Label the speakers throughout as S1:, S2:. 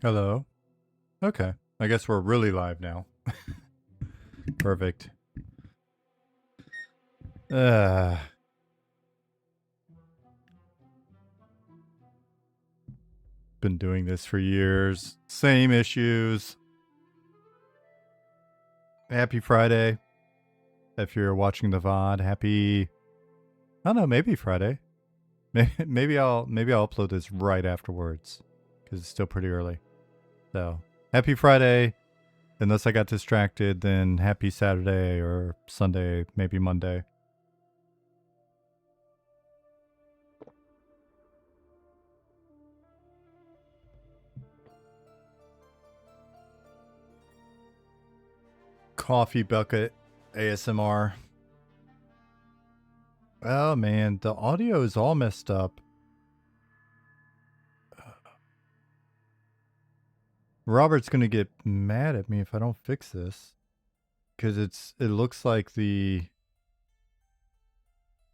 S1: Hello. Okay. I guess we're really live now. Perfect. Uh, been doing this for years. Same issues. Happy Friday. If you're watching the VOD, happy, I don't know, maybe Friday. Maybe I'll upload this right afterwards because it's still pretty early. So, happy Friday. Unless I got distracted, then happy Saturday or Sunday, maybe Monday. Coffee bucket ASMR. Oh man, the audio is all messed up. Robert's gonna get mad at me if I don't fix this, because it looks like the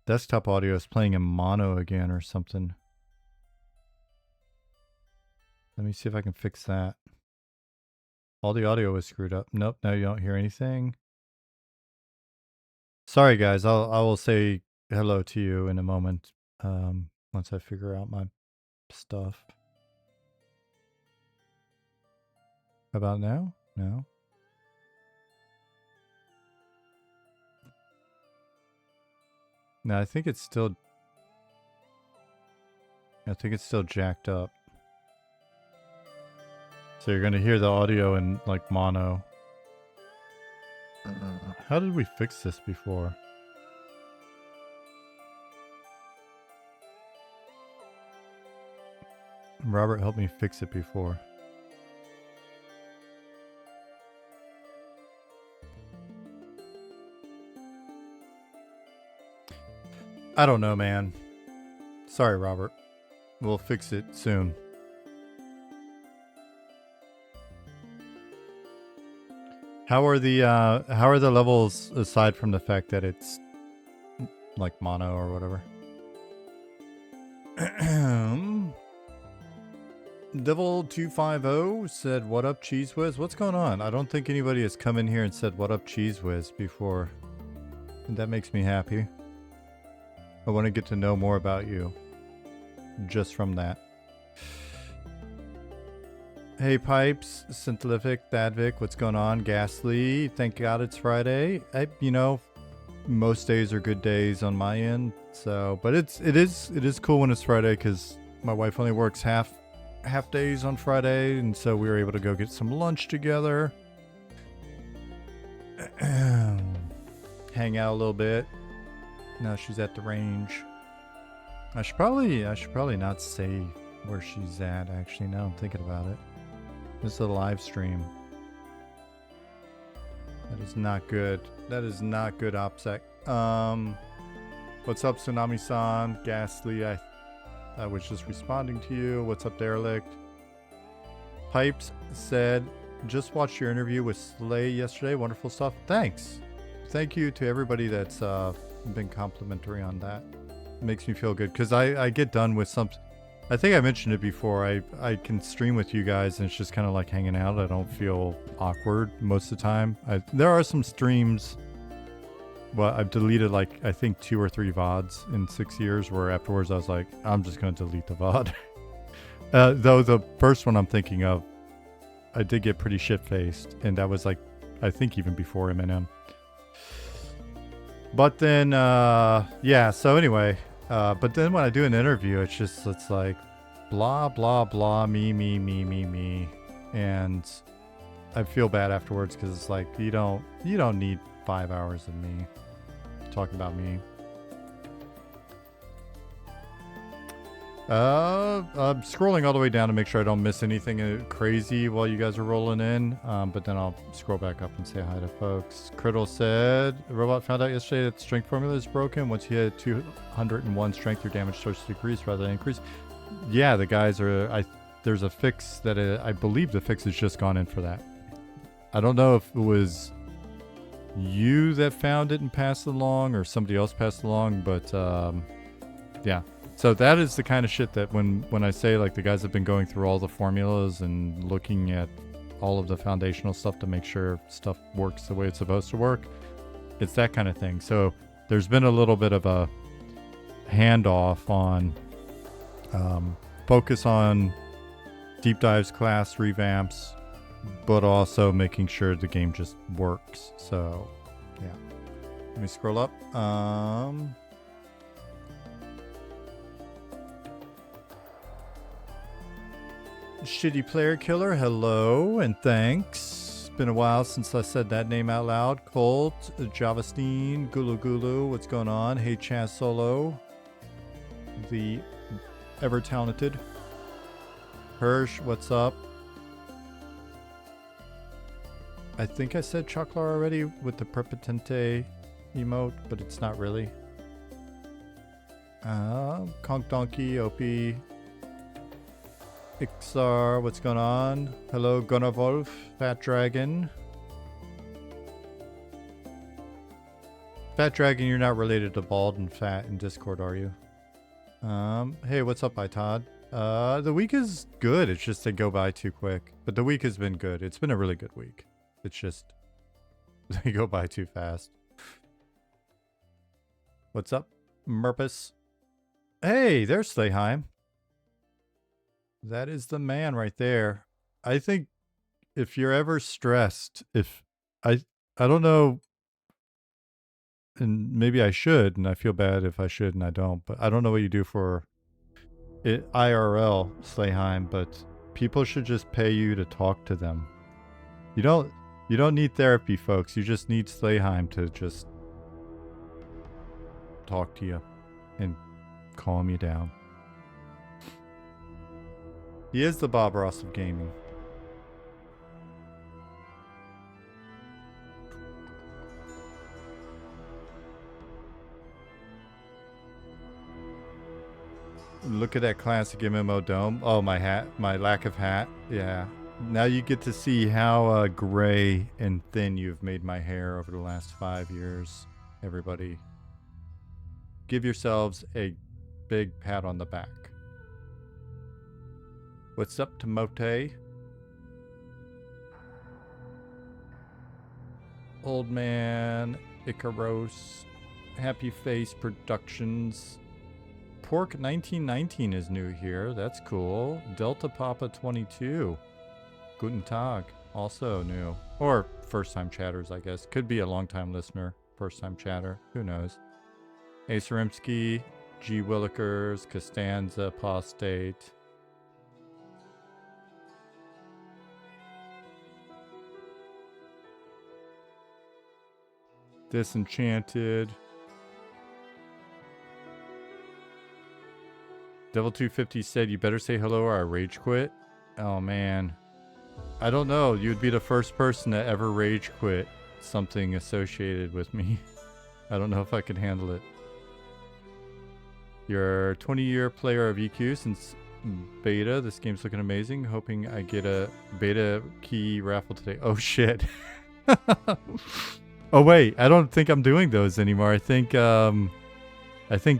S1: desktop audio is playing in mono again or something. Let me see if I can fix that. All the audio is screwed up. Nope, now you don't hear anything. Sorry guys, I will say hello to you in a moment. Once I figure out my stuff. How about now? No. No, I think it's still jacked up. So you're gonna hear the audio in like mono. How did we fix this before? Robert helped me fix it before. I don't know, man. Sorry, Robert. We'll fix it soon. How are the levels aside from the fact that it's like mono or whatever? Devil250 said, "What up, Cheese Whiz?" What's going on? I don't think anybody has come in here and said, "What up, Cheese Whiz?" before. And that makes me happy. I want to get to know more about you. Just from that. Hey Pipes, Scientific, Thadvic, what's going on? Ghastly, thank God it's Friday. You know, most days are good days on my end. So, but it is cool when it's Friday because my wife only works half days on Friday, and so we were able to go get some lunch together, hang out a little bit. Now she's at the range. I should probably not say where she's at. Actually, now I'm thinking about it. This is a live stream. That is not good. That is not good, OPSEC. What's up, Tsunami-san? Ghastly, I was just responding to you. What's up, Derelict? Pipes said, just watched your interview with Slay yesterday. Wonderful stuff. Thanks. Thank you to everybody that's been complimentary on that. It makes me feel good because I get done with something. I think I mentioned it before. I can stream with you guys and it's just kind of like hanging out. I don't feel awkward most of the time. There are some streams, but I've deleted like I think 2 or 3 VODs in 6 years where afterwards I was like, I'm just going to delete the VOD. Though the first one I'm thinking of, I did get pretty shit-faced, and that was like, I think even before MnM. But then, yeah, so anyway, but then when I do an interview, it's like blah, blah, blah, me. And I feel bad afterwards because it's like, you don't need 5 hours of me talking about me. I'm scrolling all the way down to make sure I don't miss anything crazy while you guys are rolling in. But then I'll scroll back up and say hi to folks. Criddle said, a robot found out yesterday that the strength formula is broken. Once you hit 201 strength, your damage starts to decrease rather than increase. Yeah, the guys are, there's a fix that I believe the fix has just gone in for that. I don't know if it was you that found it and passed it along or somebody else passed it along, but yeah. So that is the kind of shit that when I say like the guys have been going through all the formulas and looking at all of the foundational stuff to make sure stuff works the way it's supposed to work, it's that kind of thing. So there's been a little bit of a handoff on focus on deep dives, class revamps, but also making sure the game just works. So yeah, let me scroll up. Shitty Player Killer, hello and thanks. It's been a while since I said that name out loud. Colt, Javastine, Gulu Gulu, what's going on? Hey Chaz Solo, the ever talented. Hirsch, what's up? I think I said Choclar already with the Perpetente emote, but it's not really. Conk Donkey, OP. Ixar, what's going on? Hello, Gunnar Wolf, Fat Dragon. Fat Dragon, you're not related to Bald and Fat in Discord, are you? Hey, what's up, Todd? The week is good. It's just they go by too quick. But the week has been good. It's been a really good week. It's just they go by too fast. What's up, Murpus? Hey, there's Slayheim. That is the man right there. I think if you're ever stressed, if I don't know, and maybe I should, and I feel bad if I should and I don't, but I don't know what you do for it IRL, Slayheim, but people should just pay you to talk to them. You don't need therapy, folks. You just need Slayheim to just talk to you and calm you down. He is the Bob Ross of gaming. Look at that classic MMO dome. Oh, my hat. My lack of hat. Yeah. Now you get to see how gray and thin you've made my hair over the last 5 years. Everybody, give yourselves a big pat on the back. What's up, Timote? Old Man, Icaros, Happy Face Productions. Pork 1919 is new here. That's cool. Delta Papa 22. Guten Tag, also new. Or first-time chatters, I guess. Could be a long-time listener, first-time chatter. Who knows? Ace Rimsky, G. Willikers, Costanza, Apostate. Disenchanted. Devil 250 said, you better say hello or I rage quit. Oh man. I don't know. You'd be the first person to ever rage quit something associated with me. I don't know if I could handle it. You're a 20-year player of EQ since beta. This game's looking amazing. Hoping I get a beta key raffle today. Oh shit. Oh wait, I don't think I'm doing those anymore. I think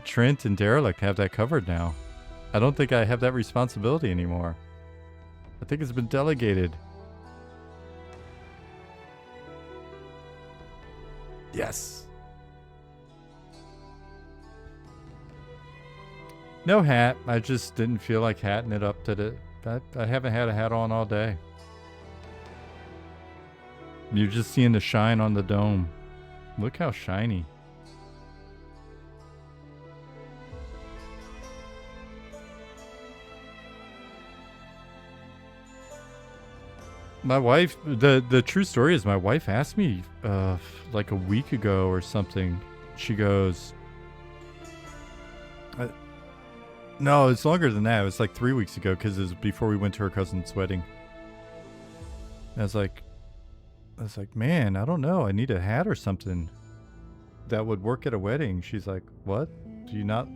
S1: Trent and Derelict have that covered now. I don't think I have that responsibility anymore. I think it's been delegated. Yes. No hat. I just didn't feel like hatting it up to the... I haven't had a hat on all day. You're just seeing the shine on the dome. Look how shiny. My wife, the true story is my wife asked me like a week ago or something. She goes, no, it's longer than that. It was like 3 weeks ago because it was before we went to her cousin's wedding. And I was like, man, I don't know. I need a hat or something that would work at a wedding. She's like, what? Do you not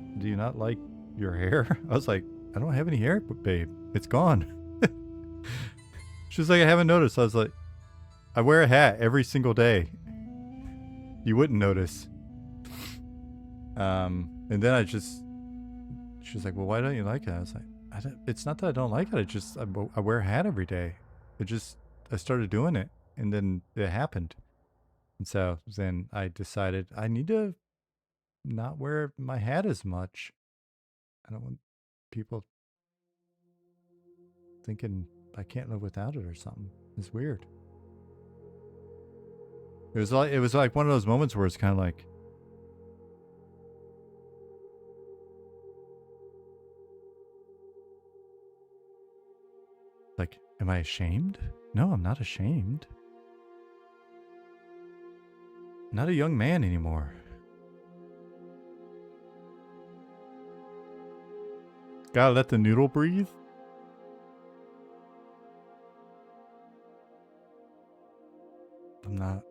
S1: like your hair? I was like, I don't have any hair, babe. It's gone. She's like, I haven't noticed. I was like, I wear a hat every single day. You wouldn't notice. And then She's like, well, why don't you like it? I was like, it's not that I don't like it. I wear a hat every day. I started doing it, and then it happened. And so then I decided I need to not wear my hat as much. I don't want people thinking I can't live without it or something. It's weird. It was like one of those moments where it's kind of like, am I ashamed? No, I'm not ashamed. Not a young man anymore. Gotta let the noodle breathe. I'm not.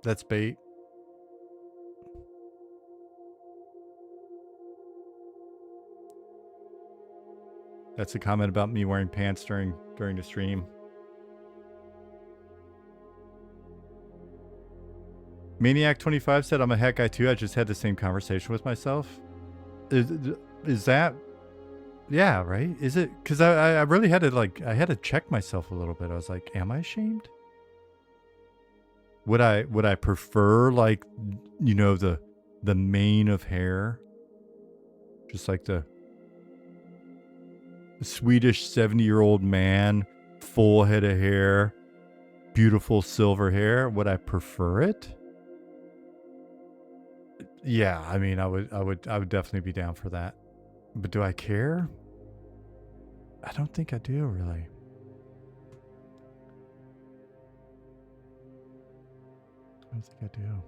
S1: That's bait. That's a comment about me wearing pants during the stream. Maniac25 said, I'm a hat guy too. I just had the same conversation with myself. Is that... Yeah, right? Is it... Because I really had to, I had to check myself a little bit. I was like, am I ashamed? Would I prefer, the mane of hair? Just like the Swedish 70-year-old man, full head of hair, beautiful silver hair. Would I prefer it? Yeah, I mean, I would definitely be down for that. But do I care? I don't think I do, really. I don't think I do.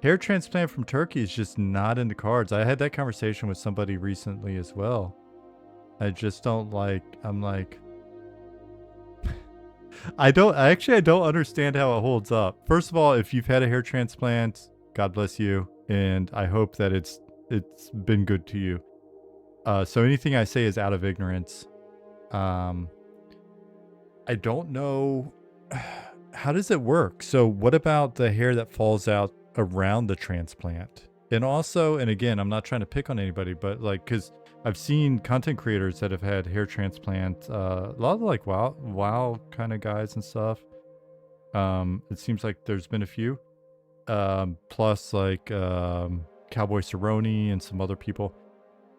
S1: Hair transplant from Turkey is just not in the cards. I had that conversation with somebody recently as well. I just don't like... I'm like... I don't understand how it holds up. First of all, if you've had a hair transplant, God bless you, and I hope that it's been good to you. So anything I say is out of ignorance. I don't know, how does it work? So what about the hair that falls out around the transplant? And also, and again, I'm not trying to pick on anybody, but because I've seen content creators that have had hair transplant, a lot of wow kind of guys and stuff. It seems like there's been a few, plus Cowboy Cerrone and some other people.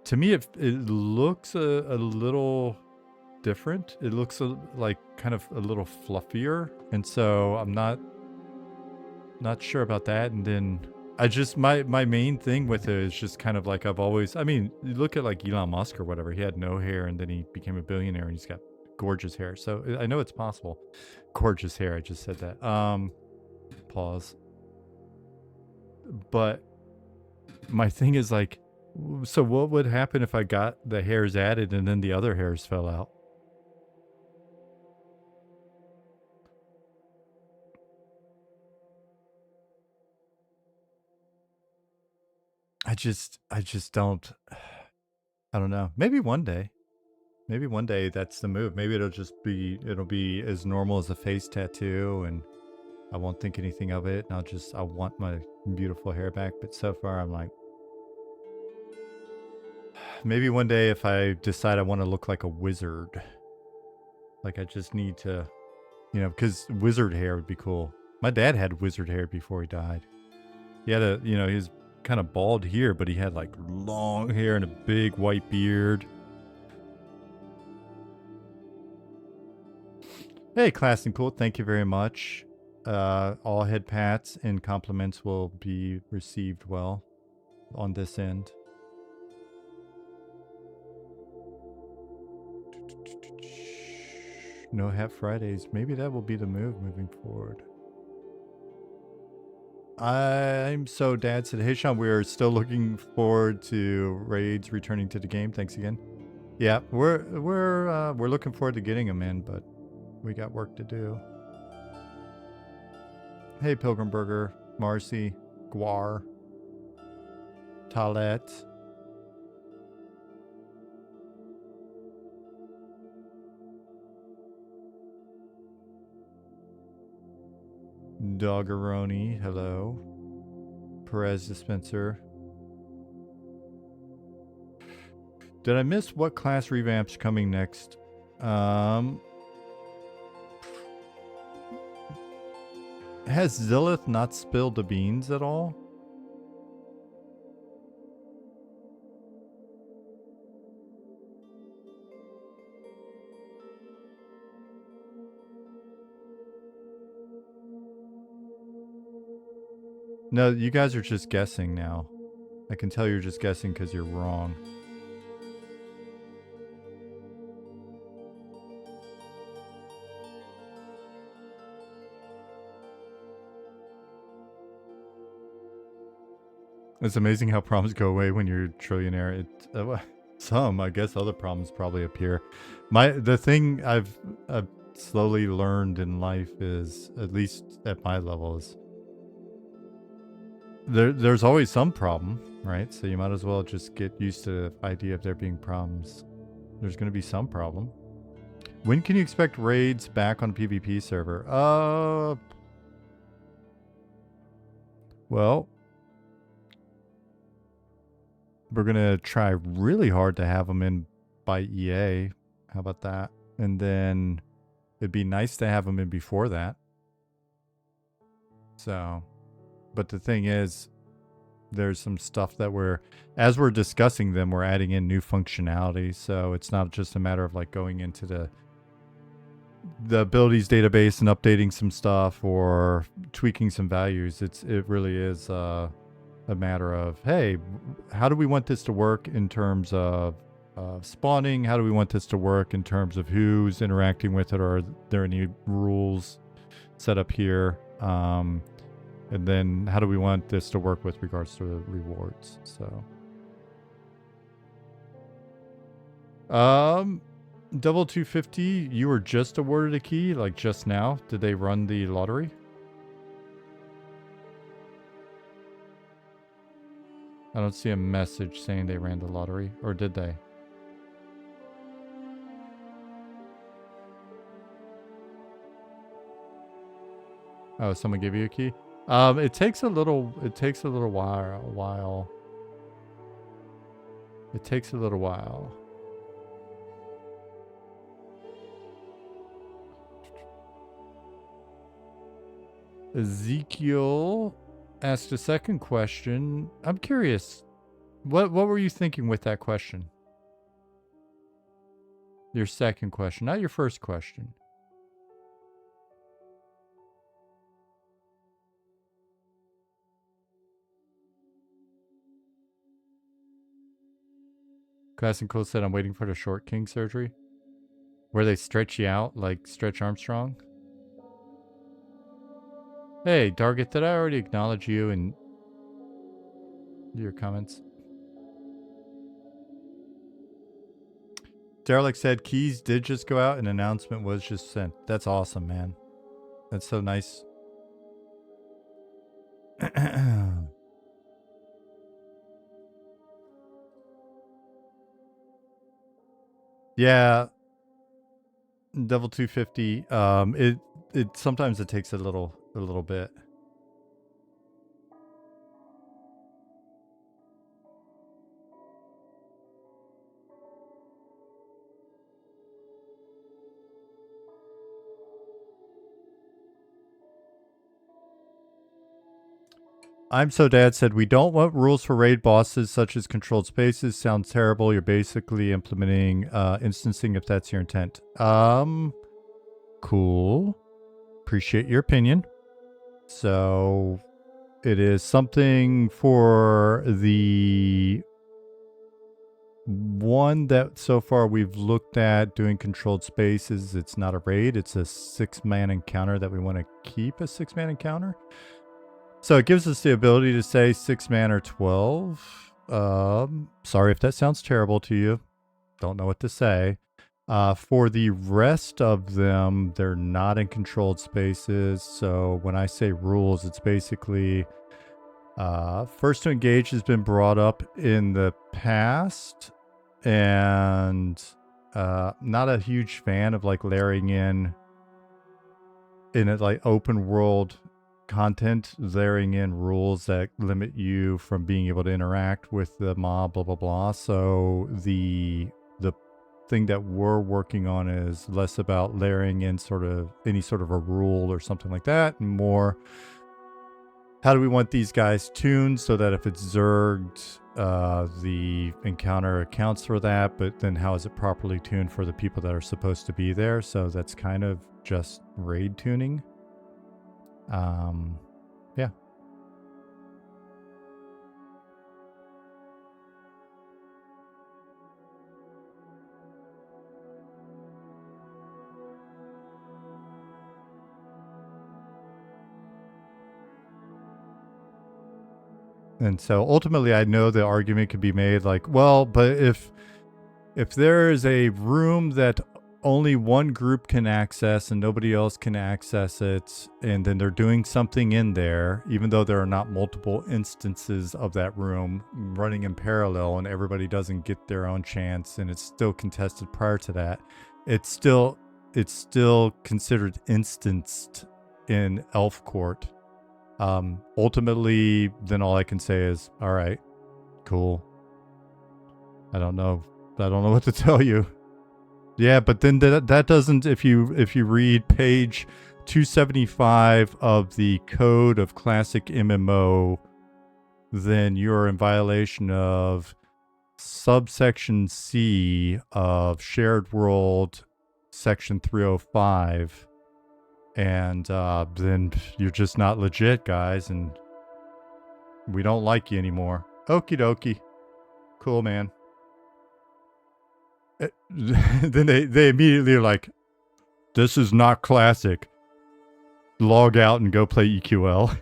S1: To me, it looks a little different. It looks like kind of a little fluffier, and so I'm not sure about that. And then I just my main thing with it is just kind of like I've always, I mean, you look at like Elon Musk or whatever. He had no hair and then he became a billionaire and he's got gorgeous hair. So I know it's possible. Gorgeous hair. I just said that. Pause. But my thing is like, so what would happen if I got the hairs added and then the other hairs fell out? I just don't, I don't know. Maybe one day that's the move. Maybe it'll be as normal as a face tattoo and I won't think anything of it. And I want my beautiful hair back. But so far I'm like, maybe one day if I decide I want to look like a wizard, like I just need to, because wizard hair would be cool. My dad had wizard hair before he died. He had he was kind of bald here, but he had like long hair and a big white beard. Hey, Class and Cool, thank you very much. All head pats and compliments will be received well on this end. No Hat Fridays. Maybe that will be the move moving forward. I'm so Dad said, hey Sean, we're still looking forward to raids returning to the game. Thanks again. Yeah, we're looking forward to getting them in, but we got work to do. Hey Pilgrim Burger, Marcy, Guar, Talet. Doggeroni, hello. Perez Dispenser. Did I miss what class revamp's coming next? Has Zillith not spilled the beans at all? No, you guys are just guessing now. I can tell you're just guessing because you're wrong. It's amazing how problems go away when you're a trillionaire. Some, I guess, other problems probably appear. The thing I've slowly learned in life is, at least at my level, is there's always some problem, right? So you might as well just get used to the idea of there being problems. There's going to be some problem. When can you expect raids back on PvP server? Well, we're going to try really hard to have them in by EA. How about that? And then it'd be nice to have them in before that. So, but the thing is, there's some stuff that as we're discussing them, we're adding in new functionality. So it's not just a matter of like going into the abilities database and updating some stuff or tweaking some values. It really is a matter of, hey, how do we want this to work in terms of spawning? How do we want this to work in terms of who's interacting with it? Or are there any rules set up here? And then how do we want this to work with regards to the rewards? So, Double 250, you were just awarded a key, like just now. Did they run the lottery? I don't see a message saying they ran the lottery, or did they? Oh, someone gave you a key? It takes a little while. It takes a little while. Ezekiel asked a second question. I'm curious. What were you thinking with that question? Your second question, not your first question. Class and Cole said, I'm waiting for the short king surgery. Where they stretch you out like Stretch Armstrong. Hey, Dargit, did I already acknowledge you in your comments? Derelict said keys did just go out and an announcement was just sent. That's awesome, man. That's so nice. Yeah. Double 250. It sometimes it takes a little bit. I'm So Dad said, we don't want rules for raid bosses such as controlled spaces. Sounds terrible. You're basically implementing instancing if that's your intent. Cool. Appreciate your opinion. So it is something for the one that so far we've looked at doing controlled spaces. It's not a raid. It's a 6-man encounter that we want to keep a 6-man encounter. So it gives us the ability to say 6-man or 12. Sorry if that sounds terrible to you. Don't know what to say. For the rest of them, they're not in controlled spaces. So when I say rules, it's basically first to engage has been brought up in the past. And not a huge fan of like layering in a like open world content, layering in rules that limit you from being able to interact with the mob, blah, blah, blah. So the thing that we're working on is less about layering in sort of any sort of a rule or something like that, and more how do we want these guys tuned so that if it's zerged, the encounter accounts for that, but then how is it properly tuned for the people that are supposed to be there? So that's kind of just raid tuning. Yeah. And so ultimately, I know the argument could be made like, well, but if there is a room that only one group can access and nobody else can access it, and then they're doing something in there, even though there are not multiple instances of that room running in parallel and everybody doesn't get their own chance and it's still contested prior to that, it's still considered instanced in Elf Court. Ultimately, then all I can say is, all right, cool. I don't know what to tell you. Yeah, but then that doesn't, if you read page 275 of the Code of Classic MMO, then you're in violation of subsection C of Shared World section 305. And then you're just not legit, guys, and we don't like you anymore. Okie dokie. Cool, man. Then they immediately are like, this is not classic. Log out and go play EQL.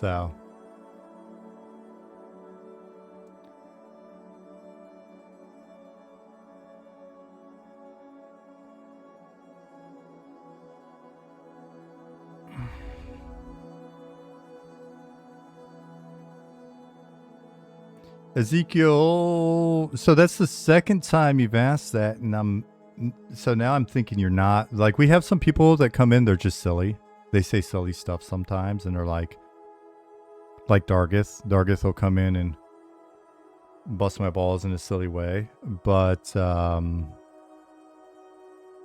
S1: So Ezekiel, so that's the second time you've asked that, and so now I'm thinking you're not. Like, we have some people that come in, they're just silly. They say silly stuff sometimes, and they're like Dargith. Dargith will come in and bust my balls in a silly way. But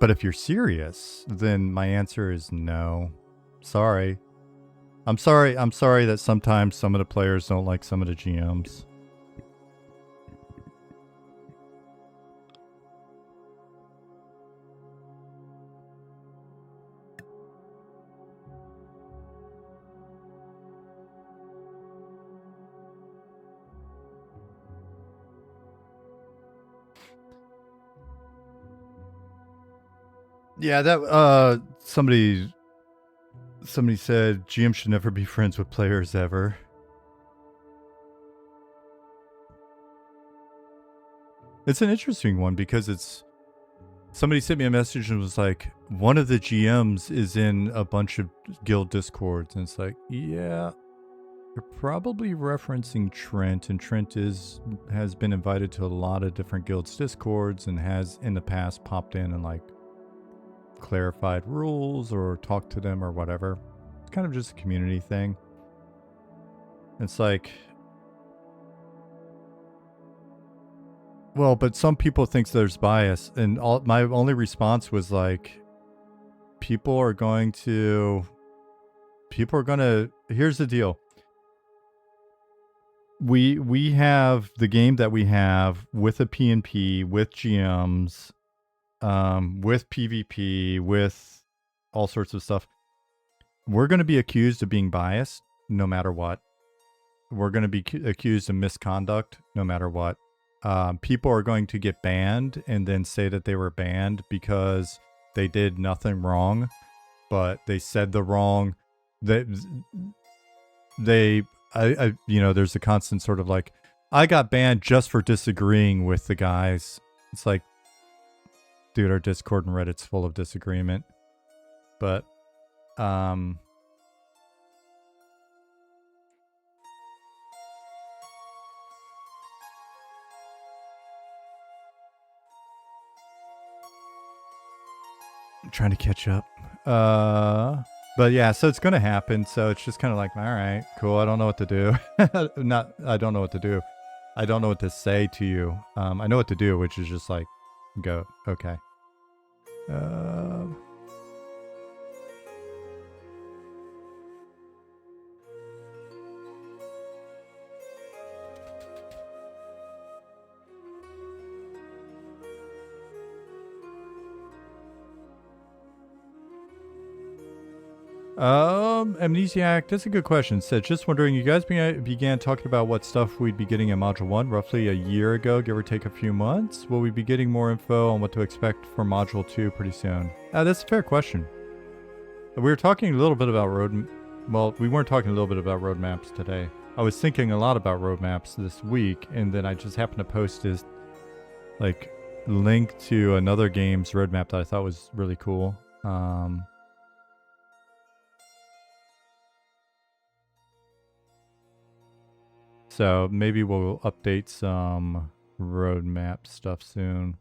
S1: if you're serious, then my answer is no. Sorry. I'm sorry that sometimes some of the players don't like some of the GMs. Yeah, that somebody said GM should never be friends with players ever. It's an interesting one because it's somebody sent me a message and was like, one of the GMs is in a bunch of guild discords, and it's like, yeah, you're probably referencing Trent, and Trent has been invited to a lot of different guilds discords and has in the past popped in and like clarified rules or talked to them or whatever. It's kind of just a community thing. It's like, well, but some people think there's bias, and my only response was like, people are going to, here's the deal. We have the game that we have with a PNP, with GMs, with PvP, with all sorts of stuff. We're going to be accused of being biased no matter what. We're going to be accused of misconduct no matter what. People are going to get banned and then say that they were banned because they did nothing wrong, but they said the wrong. I there's a constant sort of like, I got banned just for disagreeing with the guys. It's like, Dude, our Discord and Reddit's full of disagreement. But, I'm trying to catch up. But yeah, so it's gonna happen. So it's just kind of like, all right, cool. I don't know what to do. I don't know what to do. I don't know what to say to you. I know what to do, which is just like, go, okay. Amnesiac, that's a good question. Said, just wondering, you guys began talking about what stuff we'd be getting in Module 1 roughly a year ago, give or take a few months. Will we be getting more info on what to expect for Module 2 pretty soon? That's a fair question. We were talking a little bit about well, we weren't talking a little bit about roadmaps today. I was thinking a lot about roadmaps this week, and then I just happened to post this, like, link to another game's roadmap that I thought was really cool. So maybe we'll update some roadmap stuff soon.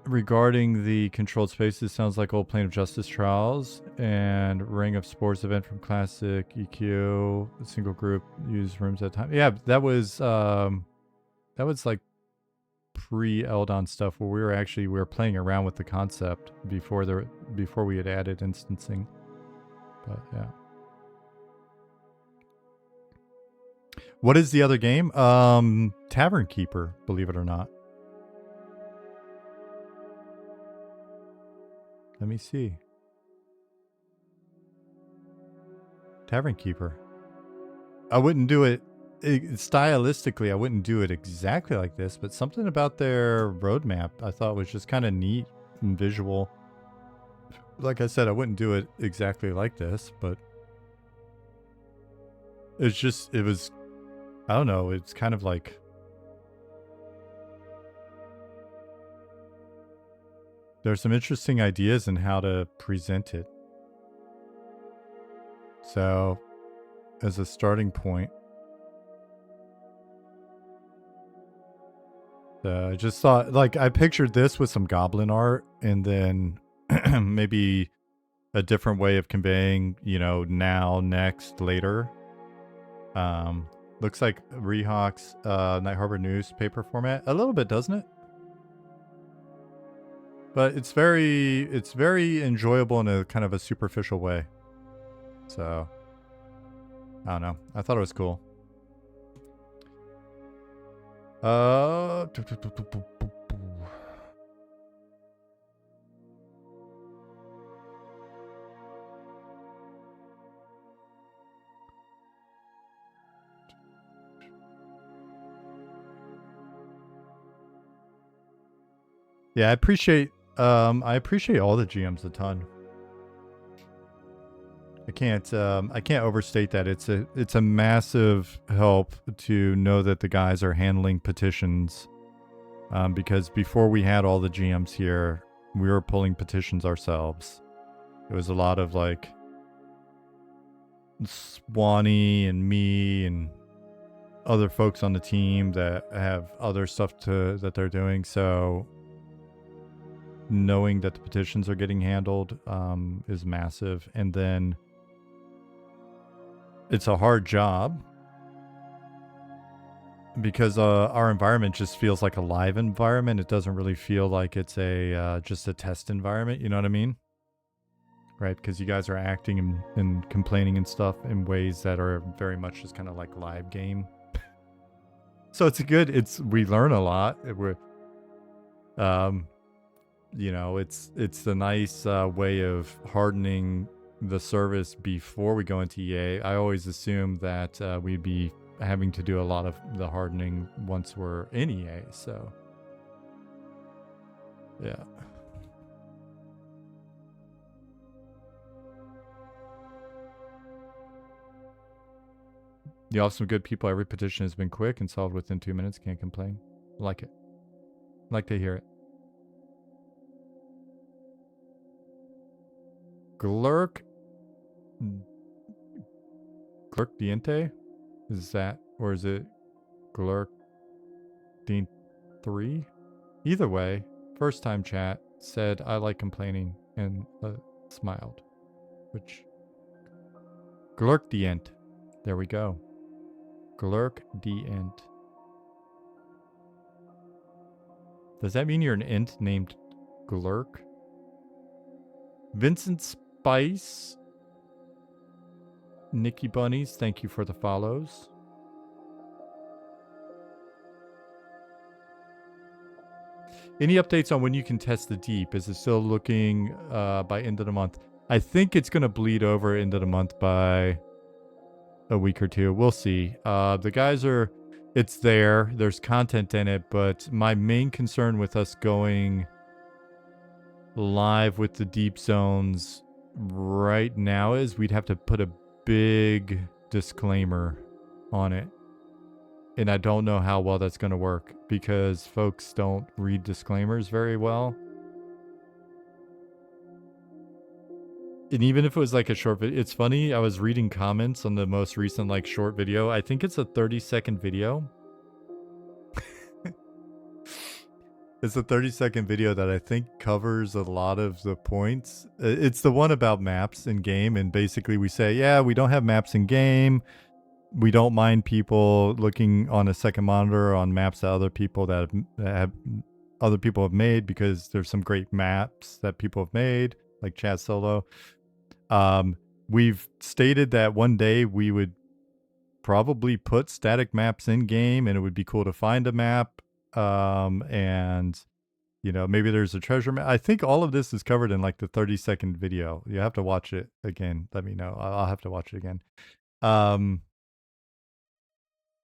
S1: Regarding the controlled spaces, sounds like old Plane of Justice trials and Ring of Spores event from Classic EQ. A single group use rooms at a time. Yeah, that was like pre-Eldon stuff where we were playing around with the concept before we had added instancing. But yeah. What is the other game? Tavern Keeper, believe it or not. Let me see. Tavern Keeper. I wouldn't do it stylistically, I wouldn't do it exactly like this, but something about their roadmap I thought was just kind of neat and visual. Like I said, I wouldn't do it exactly like this, but it was, I don't know, it's kind of like, there's some interesting ideas in how to present it. So, as a starting point, I just thought, like, I pictured this with some goblin art and then maybe a different way of conveying, now, next, later. Looks like Rehawk's Night Harbor newspaper format. A little bit, doesn't it? But it's very enjoyable in a kind of a superficial way. So, I don't know. I thought it was cool. Yeah, I appreciate all the GMs a ton. I can't overstate that. It's a massive help to know that the guys are handling petitions, because before we had all the GMs here, we were pulling petitions ourselves. It was a lot of like Swanee and me and other folks on the team that have other stuff that they're doing. So knowing that the petitions are getting handled is massive, and then it's a hard job because our environment just feels like a live environment. It doesn't really feel like it's just a test environment. You know what I mean? Right? Because you guys are acting and complaining and stuff in ways that are very much just kind of like live game. So we learn a lot. It's the nice way of hardening the service before we go into EA. I always assume that we'd be having to do a lot of the hardening once we're in EA. So, yeah. You have some good people. Every petition has been quick and solved within 2 minutes. Can't complain. Like it. Like to hear it. Glurk Diente? Is that, or is it Glurk Dien 3? Either way, first time chat said, I like complaining, and smiled. Which, Glurk Dient. There we go. Glurk Dient. Does that mean you're an int named Glurk? Vincent Spice. Nikki Bunnies, thank you for the follows. Any updates on when you can test the deep? Is it still looking by end of the month? I think it's going to bleed over end of the month by a week or two. We'll see. The guys are, it's there. There's content in it, but my main concern with us going live with the deep zones right now is we'd have to put a big disclaimer on it. And I don't know how well that's going to work because folks don't read disclaimers very well. And even if it was like a short video, it's funny, I was reading comments on the most recent like short video. I think it's a 30-second video. It's a 30-second video that I think covers a lot of the points. It's the one about maps in game, and basically we say, yeah, we don't have maps in game. We don't mind people looking on a second monitor on maps that other people have made because there's some great maps that people have made, like Chat Solo. We've stated that one day we would probably put static maps in game, and it would be cool to find a map. And you know, maybe there's a treasure map. I think all of this is covered in like the 30-second video. You have to watch it again. Let me know. I'll have to watch it again.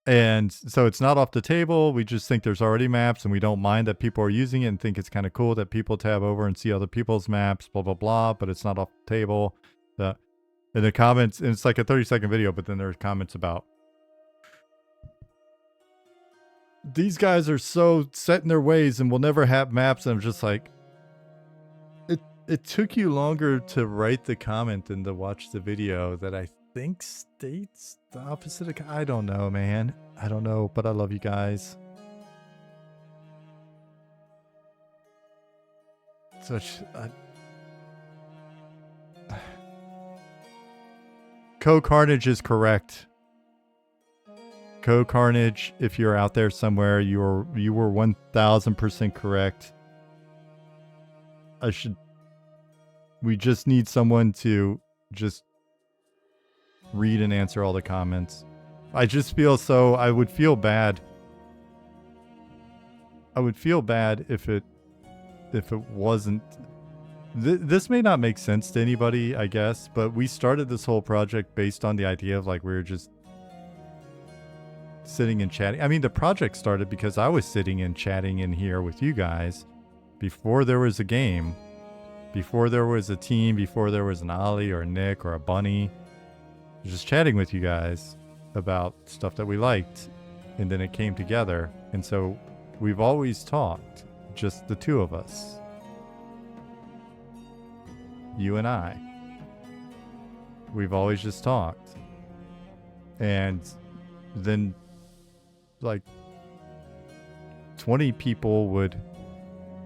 S1: And so it's not off the table. We just think there's already maps, and we don't mind that people are using it and think it's kind of cool that people tab over and see other people's maps, blah, blah, blah, but it's not off the table. In the comments, and it's like a 30-second video, but then there's comments about, these guys are so set in their ways and will never have maps. And I'm just like, it took you longer to write the comment than to watch the video that I think states the opposite of, I don't know, man. I don't know, but I love you guys. Co-Carnage is correct. Co-Carnage, if you're out there somewhere, you were 1000% correct. We just need someone to just read and answer all the comments. I just feel so, I would feel bad. I would feel bad if it wasn't. This may not make sense to anybody, I guess, but we started this whole project based on the idea of like we were just sitting and chatting. I mean, the project started because I was sitting and chatting in here with you guys before there was a game, before there was a team, before there was an Ollie or a Nick or a Bunny. Just chatting with you guys about stuff that we liked, and then it came together. And so we've always talked, just the two of us, you and I. We've always just talked. And then like 20 people would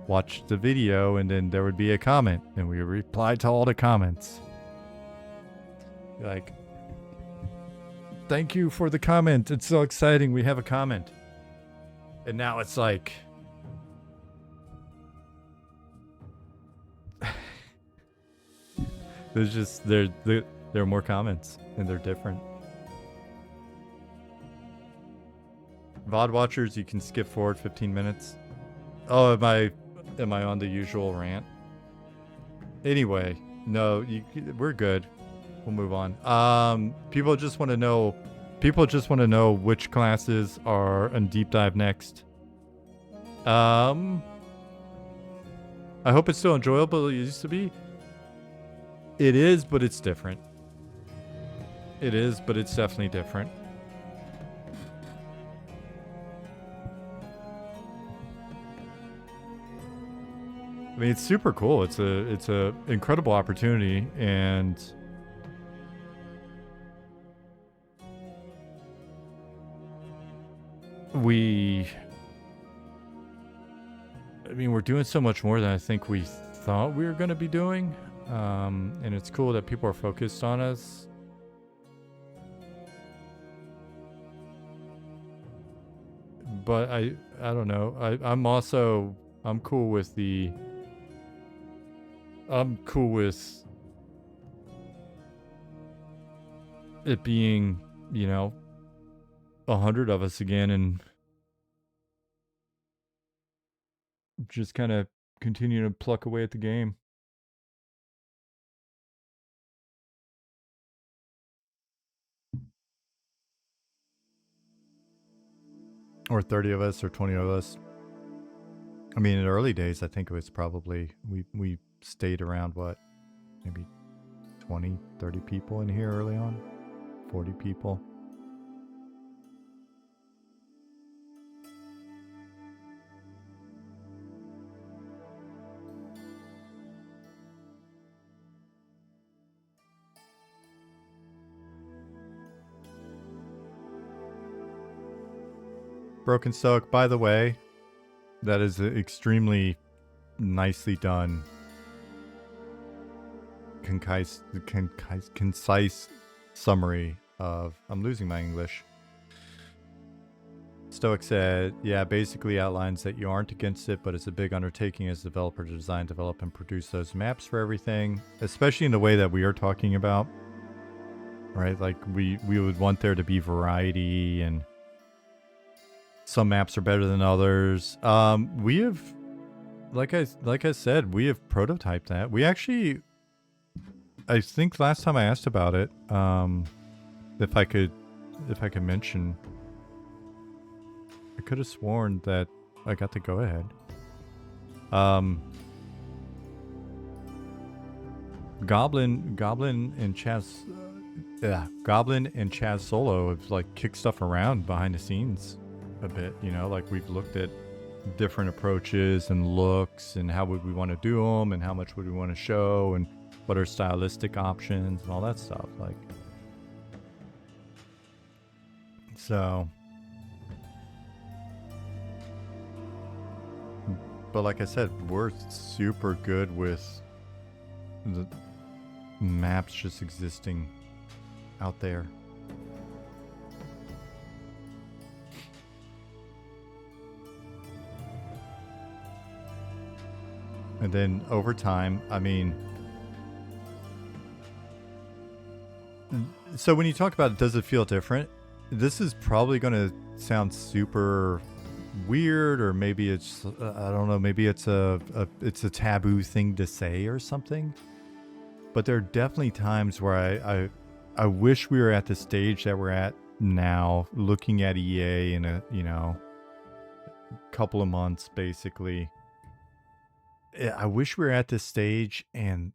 S1: watch the video, and then there would be a comment, and we replied to all the comments. Like, thank you for the comment. It's so exciting. We have a comment. And now it's like, there's just, there are more comments, and they're different. VOD watchers, you can skip forward 15 minutes. Oh, am I on the usual rant? Anyway, no, we're good. We'll move on. People just want to know which classes are on deep dive next. I hope it's still enjoyable as it used to be. It is, but it's different. It is, but it's definitely different. I mean, it's super cool. It's a incredible opportunity, and I mean, we're doing so much more than I think we thought we were going to be doing. And it's cool that people are focused on us. But I don't know. I'm cool with it being, 100 of us again, and just kind of continue to pluck away at the game. Or 30 of us or 20 of us. I mean, in the early days, I think it was probably, we stayed around, what, maybe 20, 30 people in here early on? 40 people. Broken Stoic, by the way, that is an extremely nicely done, concise summary of, I'm losing my English. Stoic said, yeah, basically outlines that you aren't against it, but it's a big undertaking as a developer to design, develop, and produce those maps for everything, especially in the way that we are talking about, right? Like, we would want there to be variety, and some maps are better than others. We have, like I said, we have prototyped that. We actually, I think last time I asked about it, if I could mention, I could have sworn that I got the go ahead. Goblin and Chaz Solo have like kicked stuff around behind the scenes a bit, like we've looked at different approaches and looks and how would we want to do them and how much would we want to show and what are stylistic options and all that stuff, like, so. But like I said, we're super good with the maps just existing out there. And then over time, I mean, so when you talk about it, does it feel different? This is probably going to sound super weird, or maybe it's, I don't know, maybe it's a taboo thing to say or something. But there are definitely times where I wish we were at the stage that we're at now, looking at EA in a, couple of months, basically. I wish we were at this stage and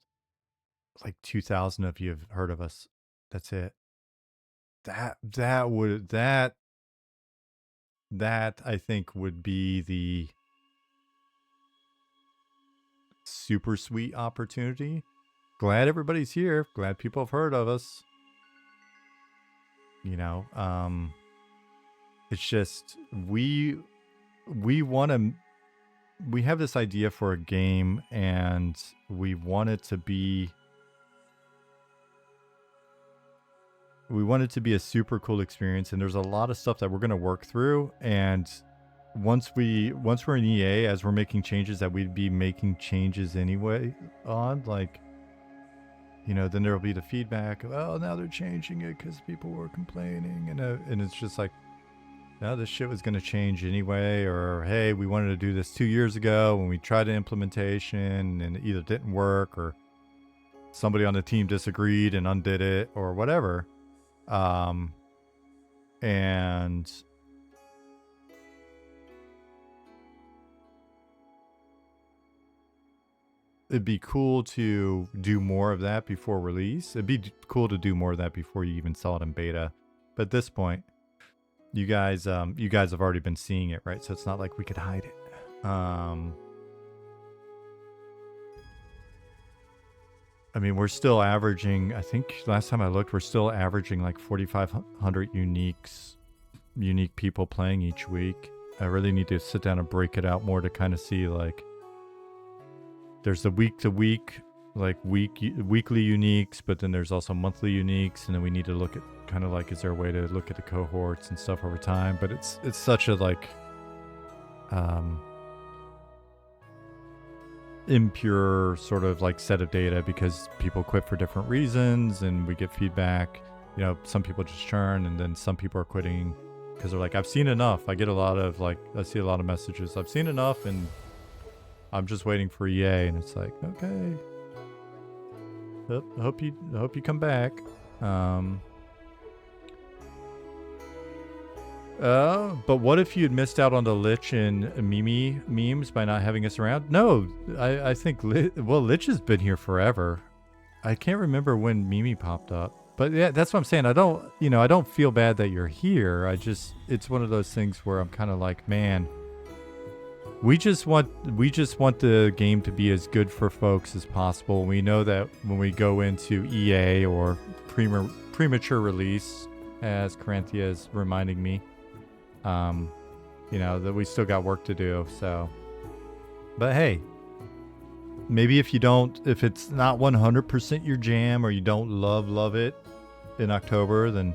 S1: like 2,000 of you have heard of us. That's it. That I think would be the super sweet opportunity. Glad everybody's here. Glad people have heard of us. It's just we have this idea for a game, and we want it to be a super cool experience, and there's a lot of stuff that we're going to work through, and once we're in EA, as we're making changes that we'd be making changes anyway on, like, then there'll be the feedback of, oh, now they're changing it because people were complaining, and it's just like, no, this shit was going to change anyway, or hey, we wanted to do this 2 years ago when we tried an implementation and it either didn't work or somebody on the team disagreed and undid it or whatever. And it'd be cool to do more of that before release. It'd be cool to do more of that before you even saw it in beta. But at this point, you guys have already been seeing it, right? So it's not like we could hide it. I mean, we're still averaging, I think last time I looked, we're still averaging like 4,500 unique people playing each week. I really need to sit down and break it out more to kind of see, like, there's the week to week, like weekly uniques, but then there's also monthly uniques, and then we need to look at kind of like, is there a way to look at the cohorts and stuff over time? But it's such a like impure sort of like set of data, because people quit for different reasons and we get feedback. You know, some people just churn, and then some people are quitting because they're like, I've seen enough. I see a lot of messages, I've seen enough and I'm just waiting for EA. And it's like, okay, I hope you come back. But what if you had missed out on the Lich and Mimi memes by not having us around? No, I think Lich has been here forever. I can't remember when Mimi popped up, but yeah, that's what I'm saying. I don't feel bad that you're here. It's one of those things where I'm kind of like, man, we just want the game to be as good for folks as possible. We know that when we go into EA or premature release, as Corinthia is reminding me, that we still got work to do. So, but hey, maybe if it's not 100% your jam, or you don't love it in October, then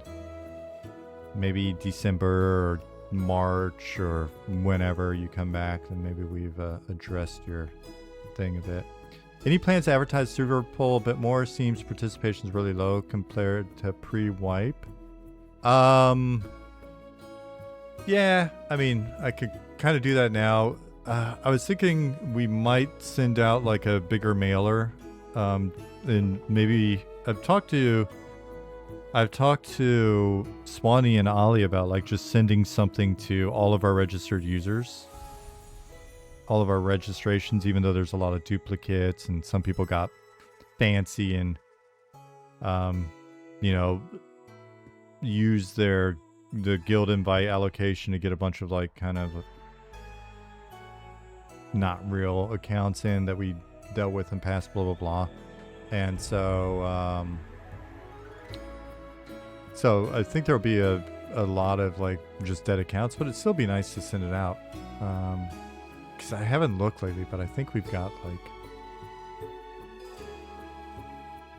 S1: maybe December or March or whenever you come back, then maybe we've addressed your thing a bit. Any plans to advertise Super Bowl a bit more? Seems participation is really low compared to pre-wipe. Yeah, I mean, I could kind of do that now. I was thinking we might send out like a bigger mailer, and maybe I've talked to Swanee and Ollie about like just sending something to all of our registered users, all of our registrations, even though there's a lot of duplicates and some people got fancy and, use the guild invite allocation to get a bunch of like kind of not real accounts in that we dealt with in past blah blah blah. And so I think there'll be a lot of like just dead accounts, but it'd still be nice to send it out, because I haven't looked lately, but I think we've got like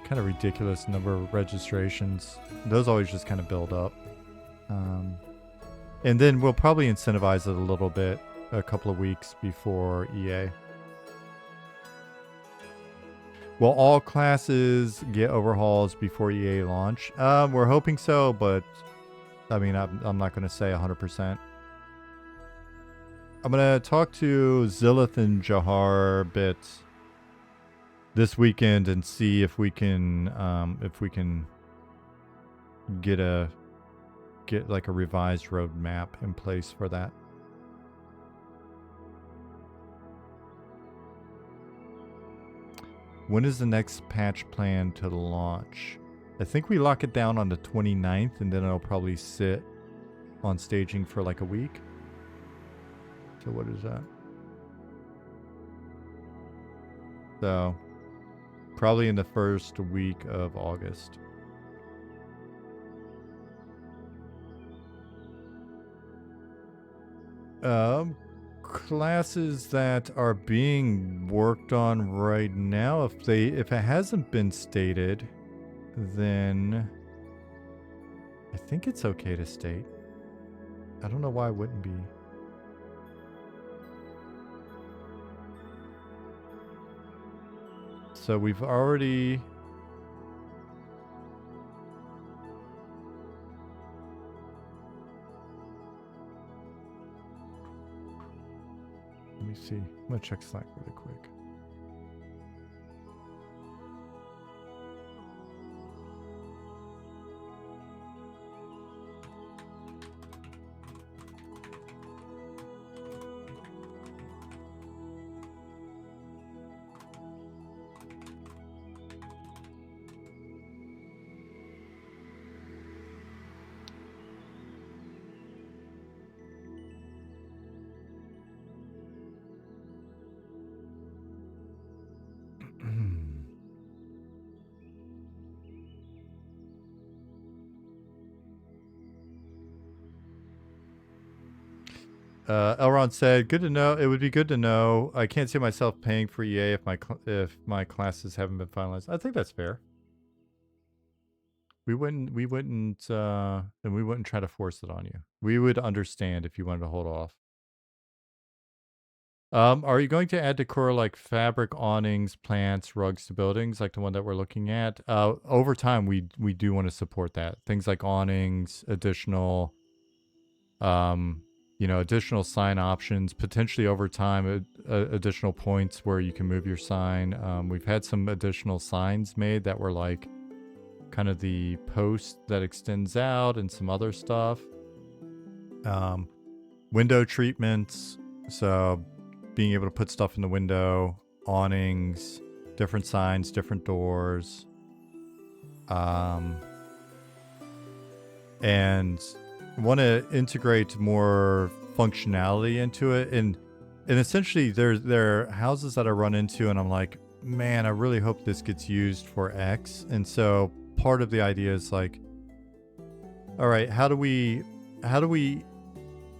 S1: kind of ridiculous number of registrations. Those always just kind of build up. And then we'll probably incentivize it a little bit a couple of weeks before EA. Will all classes get overhauls before EA launch? We're hoping so, but I mean, I'm not going to say 100%. I'm going to talk to Zillith and Jahar a bit this weekend and see if we can get like a revised roadmap in place for that. When is the next patch plan to launch? I think we lock it down on the 29th, and then it'll probably sit on staging for like a week. So what is that? So probably in the first week of August. Classes that are being worked on right now, if it hasn't been stated, then I think it's okay to state. I don't know why it wouldn't be. So we've already... Let me see. I'm going to check Slack really quick. Elron said, "Good to know. It would be good to know. I can't see myself paying for EA if my classes haven't been finalized." I think that's fair. We wouldn't, and we wouldn't try to force it on you. We would understand if you wanted to hold off. Are you going to add decor like fabric, awnings, plants, rugs to buildings, like the one that we're looking at? Over time, we do want to support that. Things like awnings, additional, additional sign options, potentially over time, additional points where you can move your sign. We've had some additional signs made that were like kind of the post that extends out and some other stuff. Window treatments, so being able to put stuff in the window, awnings, different signs, different doors, and want to integrate more functionality into it. And essentially, there are houses that I run into, and I'm like, man, I really hope this gets used for X. And so part of the idea is like, all right, how do we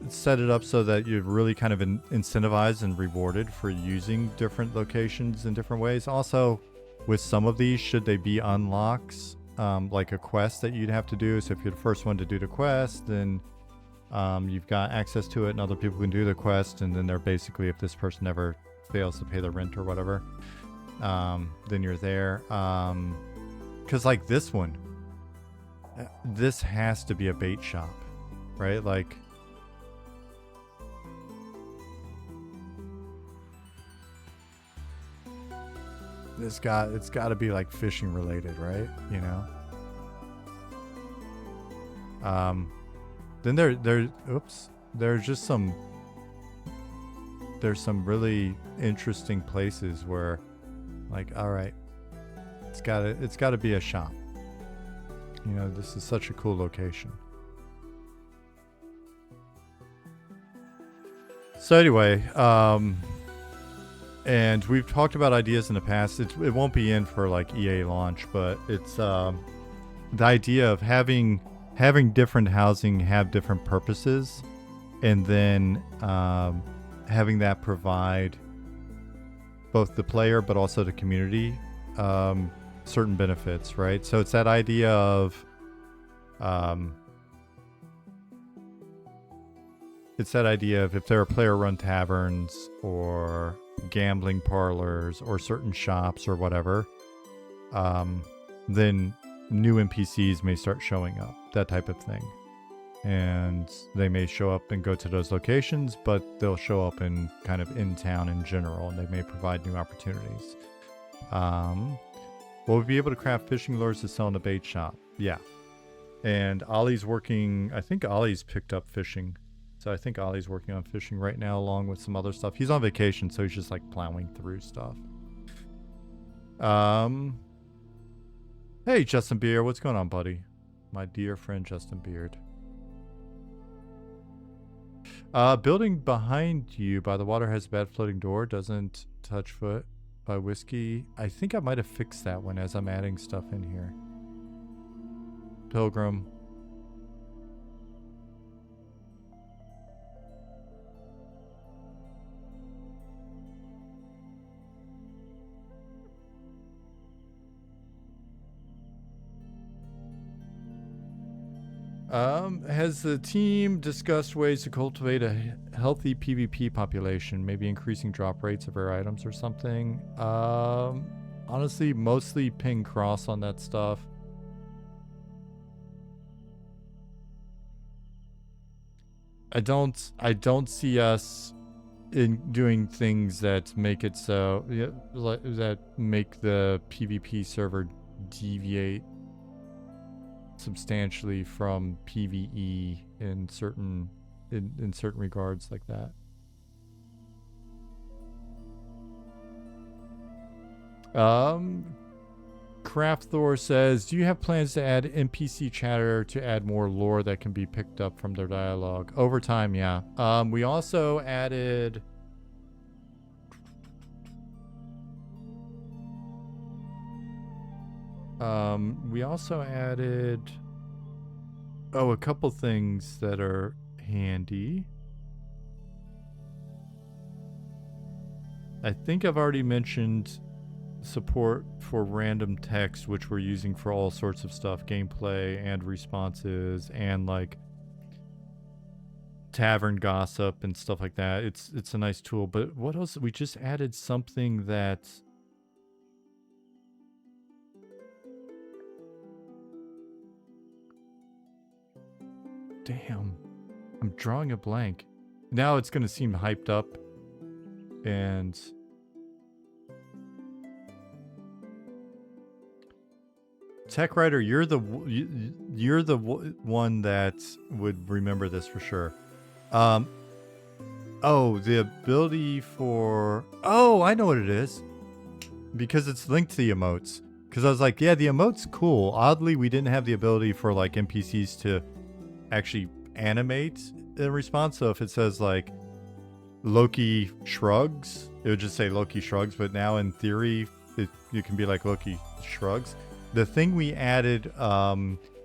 S1: set it up so that you're really kind of incentivized and rewarded for using different locations in different ways? Also, with some of these, should they be unlocks, like a quest that you'd have to do? So if you're the first one to do the quest, then you've got access to it and other people can do the quest, and then they're basically, if this person ever fails to pay the rent or whatever, then you're there. Because like this one, this has to be a bait shop, right? Like, it's got to be like fishing related, right? You know. Then there's just some really interesting places where, like, all right, it's got to be a shop. You know, this is such a cool location. So anyway, and we've talked about ideas in the past. It won't be in for like EA launch, but it's the idea of having different housing have different purposes, and then having that provide both the player but also the community certain benefits, right? So it's that idea of if there are player-run taverns or gambling parlors or certain shops or whatever, then new NPCs may start showing up, that type of thing. And they may show up and go to those locations, but they'll show up in kind of in town in general, and they may provide new opportunities. We'll be able to craft fishing lures to sell in a bait shop. Yeah. And Ollie's working, I think Ollie's picked up fishing. So I think Ollie's working on fishing right now along with some other stuff. He's on vacation, so he's just like plowing through stuff. Hey, Justin Beard, what's going on, buddy? My dear friend, Justin Beard. Building behind you by the water has a bad floating door. Doesn't touch foot by Whiskey. I think I might have fixed that one as I'm adding stuff in here. Pilgrim. Has the team discussed ways to cultivate a healthy PvP population? Maybe increasing drop rates of rare items or something? Honestly, mostly ping cross on that stuff. I don't see us in doing things that make it so that make the PvP server deviate substantially from PvE in certain regards like that. Craft Thor says, do you have plans to add NPC chatter to add more lore that can be picked up from their dialogue over time? Yeah. We also added a couple things that are handy. I think I've already mentioned support for random text, which we're using for all sorts of stuff, gameplay and responses and like tavern gossip and stuff like that. It's a nice tool. But what else? We just added something that... Damn. I'm drawing a blank. Now it's going to seem hyped up. And... Tech Writer, you're the one that would remember this for sure. Oh, the ability for... Oh, I know what it is. Because it's linked to the emotes. Because I was like, yeah, the emote's cool. Oddly, we didn't have the ability for like NPCs to actually animate in response. So if it says like Loki shrugs, it would just say Loki shrugs. But now in theory, you can be like Loki shrugs. The thing we added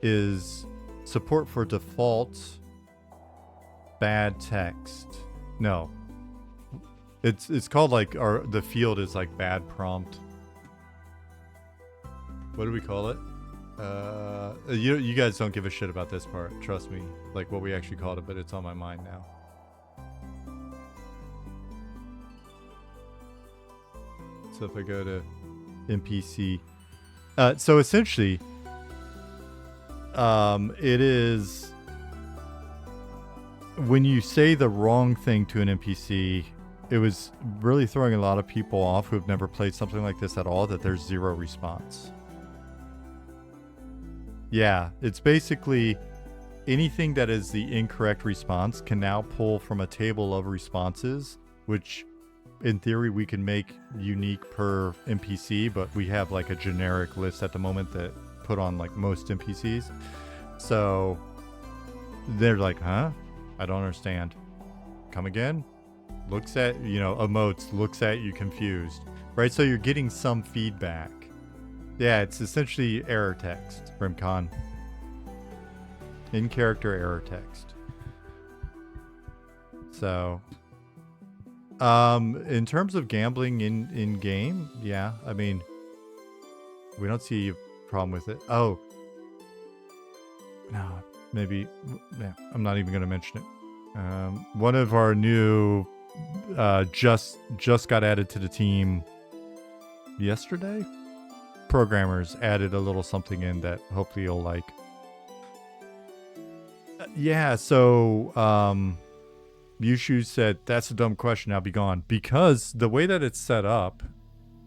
S1: is support for default bad text. No, it's called like the field is like bad prompt. What do we call it? You guys don't give a shit about this part. Trust me, like what we actually called it, but it's on my mind now. So if I go to NPC. So essentially, it is when you say the wrong thing to an NPC, it was really throwing a lot of people off who have never played something like this at all, that there's zero response. Yeah, it's basically anything that is the incorrect response can now pull from a table of responses, which in theory we can make unique per NPC, but we have like a generic list at the moment that put on like most NPCs. So they're like, huh? I don't understand. Come again? Looks at, emotes, looks at you confused, right? So you're getting some feedback. Yeah, it's essentially error text, Brimcon. In-character error text. So... in terms of gambling in game, yeah, I mean, we don't see a problem with it. Oh, no, maybe, yeah, I'm not even going to mention it. One of our new, just got added to the team yesterday. Programmers added a little something in that hopefully you'll like. Yeah, so, Yushu said, that's a dumb question, now be gone. Because the way that it's set up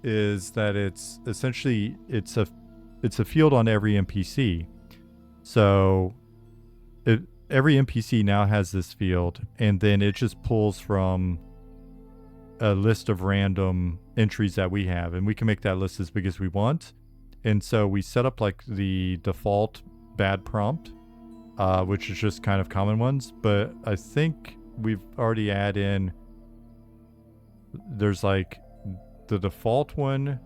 S1: is that it's essentially, it's a field on every NPC. So every NPC now has this field, and then it just pulls from a list of random entries that we have, and we can make that list as big as we want. And so we set up like the default bad prompt, which is just kind of common ones, but I think we've already added in, there's like the default one,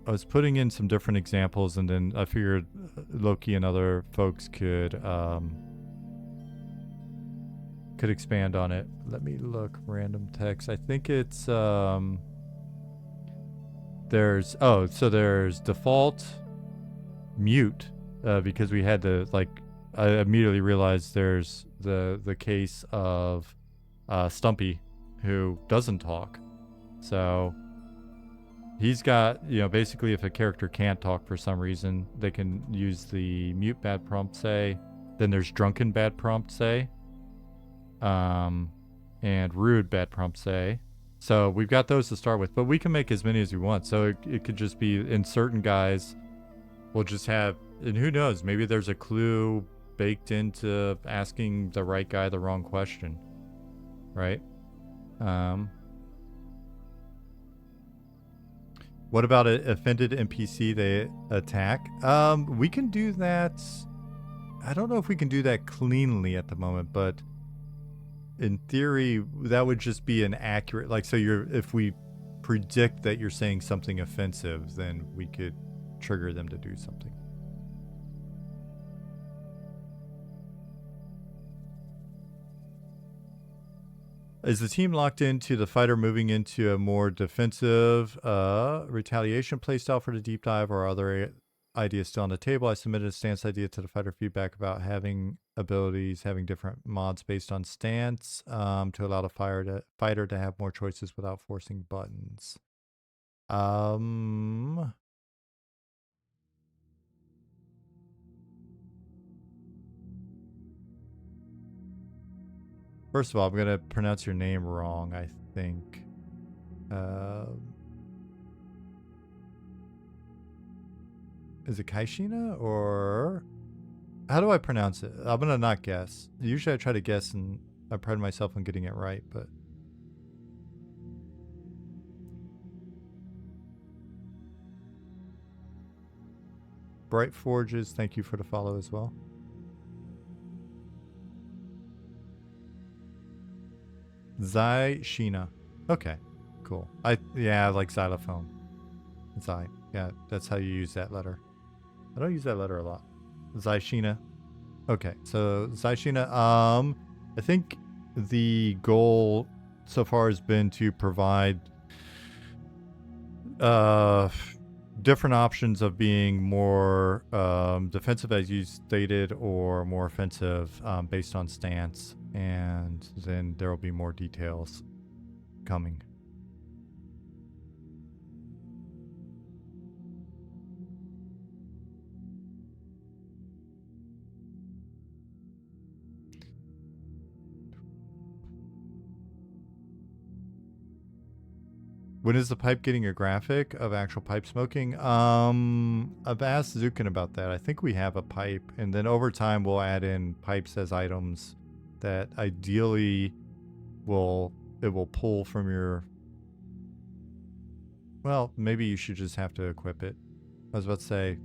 S1: I was putting in some different examples, and then I figured Loki and other folks could expand on it. Let me look. Random text. I think it's there's default mute, because we had to like, I immediately realized there's the case of Stumpy, who doesn't talk. So he's got, basically if a character can't talk for some reason, they can use the mute bad prompt say. Then there's drunken bad prompt say. And rude bad prompt say. So we've got those to start with, but we can make as many as we want. So it could just be, in certain guys, we'll just have, and who knows, maybe there's a clue baked into asking the right guy the wrong question, right? What about an offended NPC they attack? We can do that. I don't know if we can do that cleanly at the moment, but in theory, that would just be an accurate, like, so if we predict that you're saying something offensive, then we could trigger them to do something. Is the team locked into the fighter moving into a more defensive retaliation playstyle for the deep dive, or other ideas still on the table? I submitted a stance idea to the fighter feedback about having abilities, having different mods based on stance to allow the fighter to have more choices without forcing buttons. First of all, I'm going to pronounce your name wrong, I think. Is it Kaishina, or how do I pronounce it? I'm going to not guess. Usually I try to guess, and I pride myself on getting it right, but... Bright Forges, thank you for the follow as well. Shina. Okay, cool. I like xylophone. Zai. Yeah, that's how you use that letter. I don't use that letter a lot. Shina. Okay, so Shina. I think the goal so far has been to provide different options of being more defensive, as you stated, or more offensive based on stance, and then there will be more details coming. When is the pipe getting a graphic of actual pipe smoking? I've asked Zukin about that. I think we have a pipe, and then over time we'll add in pipes as items that ideally will pull from your... Well, maybe you should just have to equip it. I was about to say,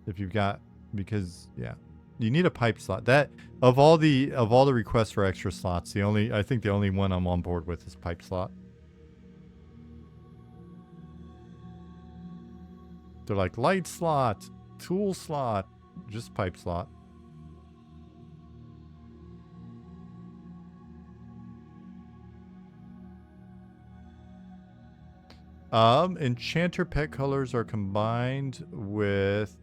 S1: if you've got, because yeah, you need a pipe slot. That of all the requests for extra slots, I think the only one I'm on board with is pipe slot. They're like light slot, tool slot, just pipe slot. Enchanter pet colors are combined with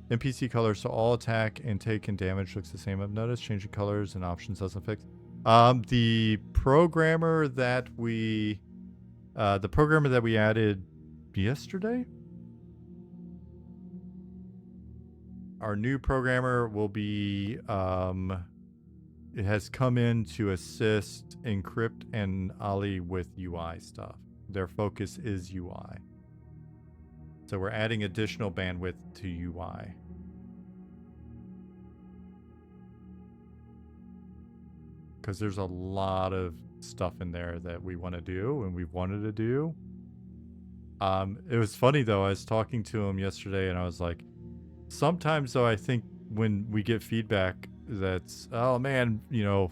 S1: NPC colors, so all attack and take and damage looks the same. I've noticed changing colors and options doesn't fix. The programmer that we added yesterday, our new programmer will be it has come in to assist Encrypt and Ali with UI stuff. Their focus is UI. So we're adding additional bandwidth to UI. Because there's a lot of stuff in there that we want to do and we've wanted to do. It was funny though, I was talking to him yesterday and I was like, sometimes though I think when we get feedback that's, oh man, you know,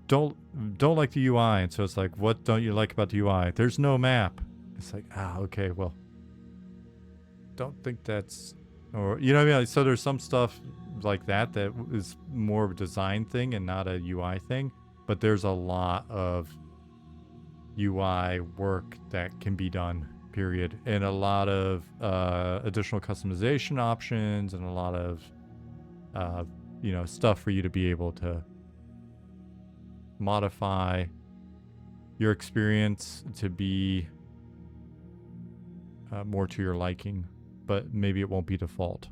S1: don't like the UI, and so it's like, what don't you like about the UI? There's no map. It's like, okay, well, don't think that's, or you know what I mean? Like, so there's some stuff like that is more of a design thing and not a UI thing, but there's a lot of UI work that can be done, period, and a lot of additional customization options and a lot of you know, stuff for you to be able to modify your experience to be more to your liking, but maybe it won't be default.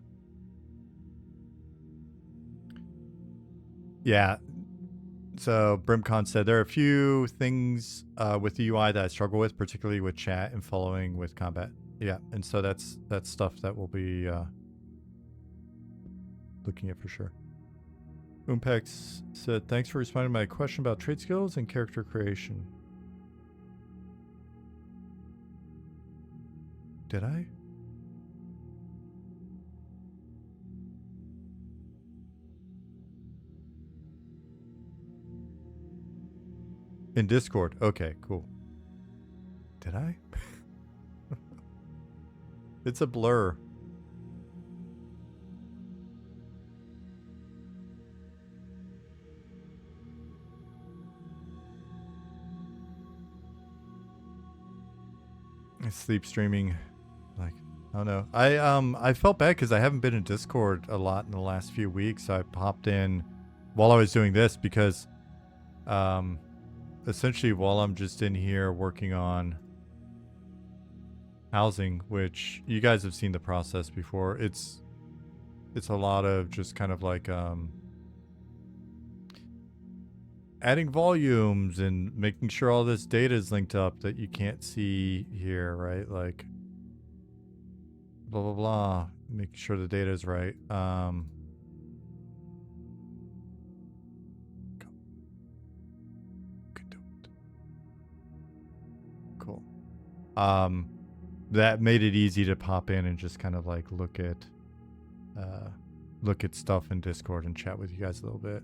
S1: Yeah. So Brimcon said there are a few things with the UI that I struggle with, particularly with chat and following with combat. Yeah, and so that's stuff that we'll be looking at for sure. Umpex said, thanks for responding to my question about trait skills and character creation. Did I? In Discord. Okay, cool. Did I? It's a blur. sleep streaming. Like, I don't know. I felt bad because I haven't been in Discord a lot in the last few weeks. So I popped in while I was doing this because essentially while I'm just in here working on housing, which you guys have seen the process before. It's a lot of just kind of like adding volumes and making sure all this data is linked up that you can't see here, right? Like blah blah blah, making sure the data is right. Cool. That made it easy to pop in and just kind of like look at stuff in Discord and chat with you guys a little bit.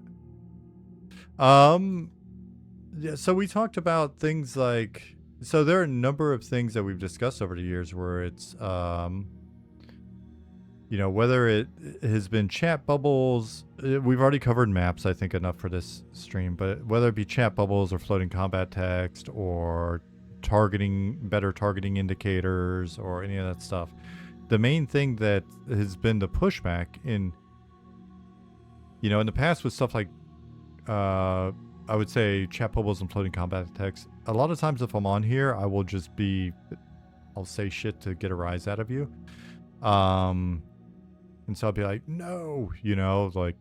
S1: Yeah, so we talked about things like, so there are a number of things that we've discussed over the years where it's you know, whether it has been chat bubbles, we've already covered maps, I think, enough for this stream, but whether it be chat bubbles or floating combat text or better targeting indicators or any of that stuff, the main thing that has been the pushback in, you know, in the past with stuff like, I would say chat bubbles and floating combat text, a lot of times if I'm on here, I'll say shit to get a rise out of you. And so I'll be like, no, you know, like,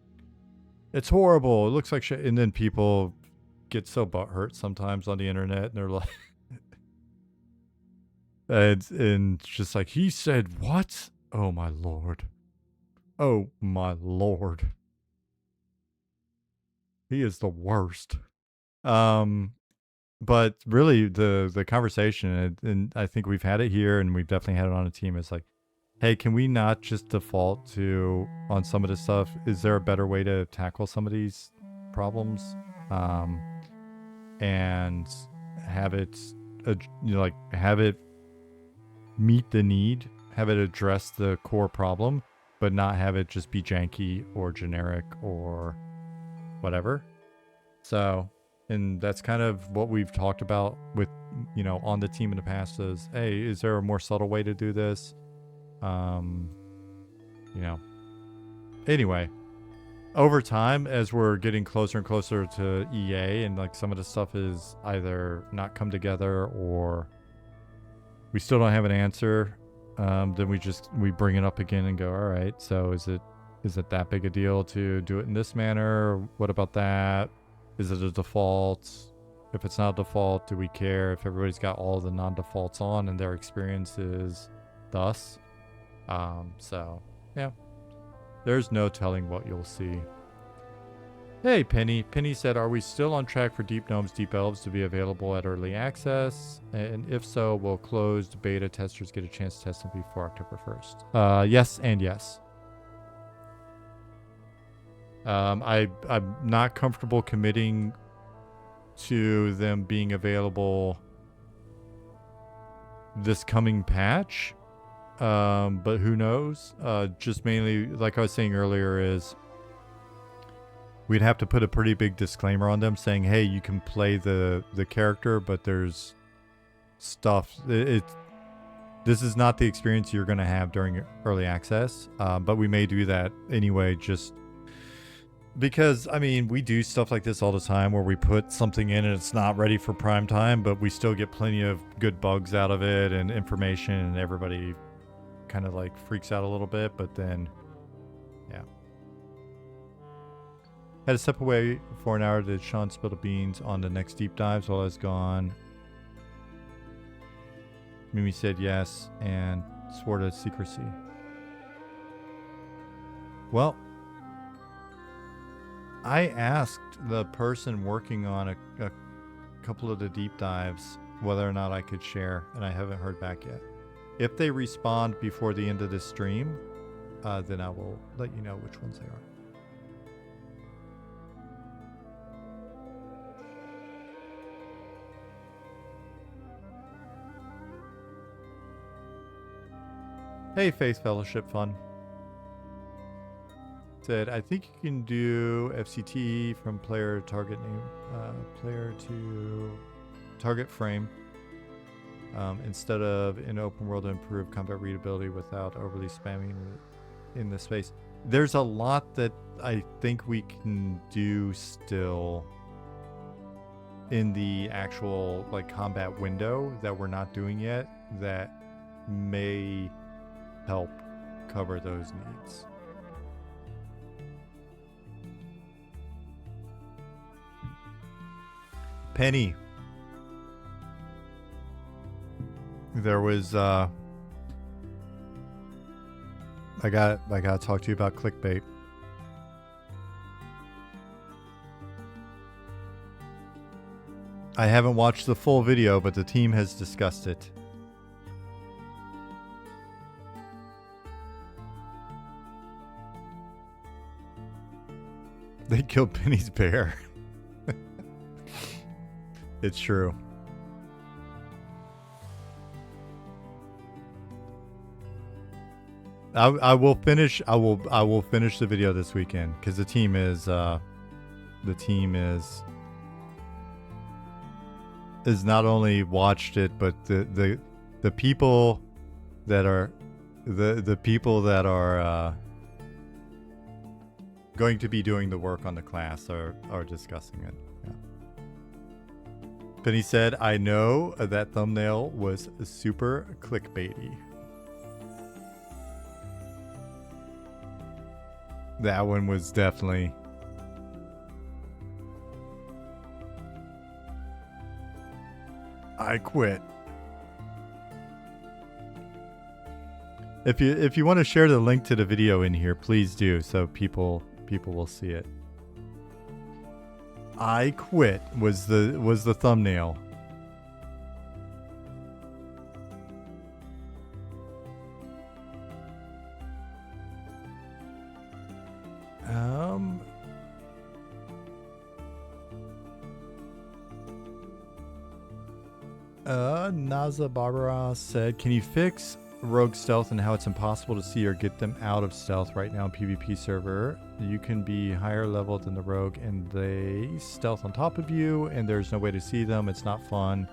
S1: it's horrible. It looks like shit. And then people get so butthurt sometimes on the internet and they're like, and just like, he said what? Oh my lord. Oh my lord. He is the worst. But really the conversation, and I think we've had it here and we've definitely had it on a team, is like, hey, can we not just default to, on some of this stuff, is there a better way to tackle some of these problems? And have it, you know, like, have it meet the need, have it address the core problem, but not have it just be janky or generic or whatever. So, and that's kind of what we've talked about with, you know, on the team in the past is, hey, is there a more subtle way to do this? You know, anyway, over time, as we're getting closer and closer to EA and like some of the stuff is either not come together or we still don't have an answer, then we bring it up again and go, all right, so is it that big a deal to do it in this manner? What about that? Is it a default? If it's not a default, do we care if everybody's got all the non-defaults on and their experience is thus? So, yeah. There's no telling what you'll see. Hey, Penny. Penny said, are we still on track for Deep Gnomes, Deep Elves to be available at early access? And if so, will closed beta testers get a chance to test them before October 1st? Yes and yes. I'm not comfortable committing to them being available this coming patch. But who knows? Just mainly, like I was saying earlier, is we'd have to put a pretty big disclaimer on them saying, hey, you can play the character, but there's stuff. This is not the experience you're going to have during early access. But we may do that anyway, just because, I mean, we do stuff like this all the time where we put something in and it's not ready for prime time, but we still get plenty of good bugs out of it and information, and everybody kind of like freaks out a little bit, but then, yeah. Had to step away for an hour. Did Sean spill the beans on the next deep dives while I was gone? Mimi said yes and swore to secrecy. Well, I asked the person working on a couple of the deep dives whether or not I could share, and I haven't heard back yet. If they respond before the end of this stream, then I will let you know which ones they are. Hey, Faith Fellowship Fun. Said, I think you can do FCT from player target name, player to target frame. instead of in open world to improve combat readability without overly spamming in the space. There's a lot that I think we can do still in the actual like combat window that we're not doing yet that may help cover those needs. Penny, there was I gotta talk to you about clickbait. I haven't watched the full video, but the team has discussed it. They killed Penny's bear. It's true. I will finish. I will finish the video this weekend because the team is not only watched it, but the people that are the people that are going to be doing the work on the class are discussing it. Yeah. Penny said, "I know that thumbnail was super clickbaity." That one was definitely. I quit. If you want to share the link to the video in here, please do, so people will see it. I quit was the thumbnail. Naza Barbara said, "Can you fix rogue stealth and how it's impossible to see or get them out of stealth right now in PvP server? You can be higher level than the rogue and they stealth on top of you and there's no way to see them. It's not fun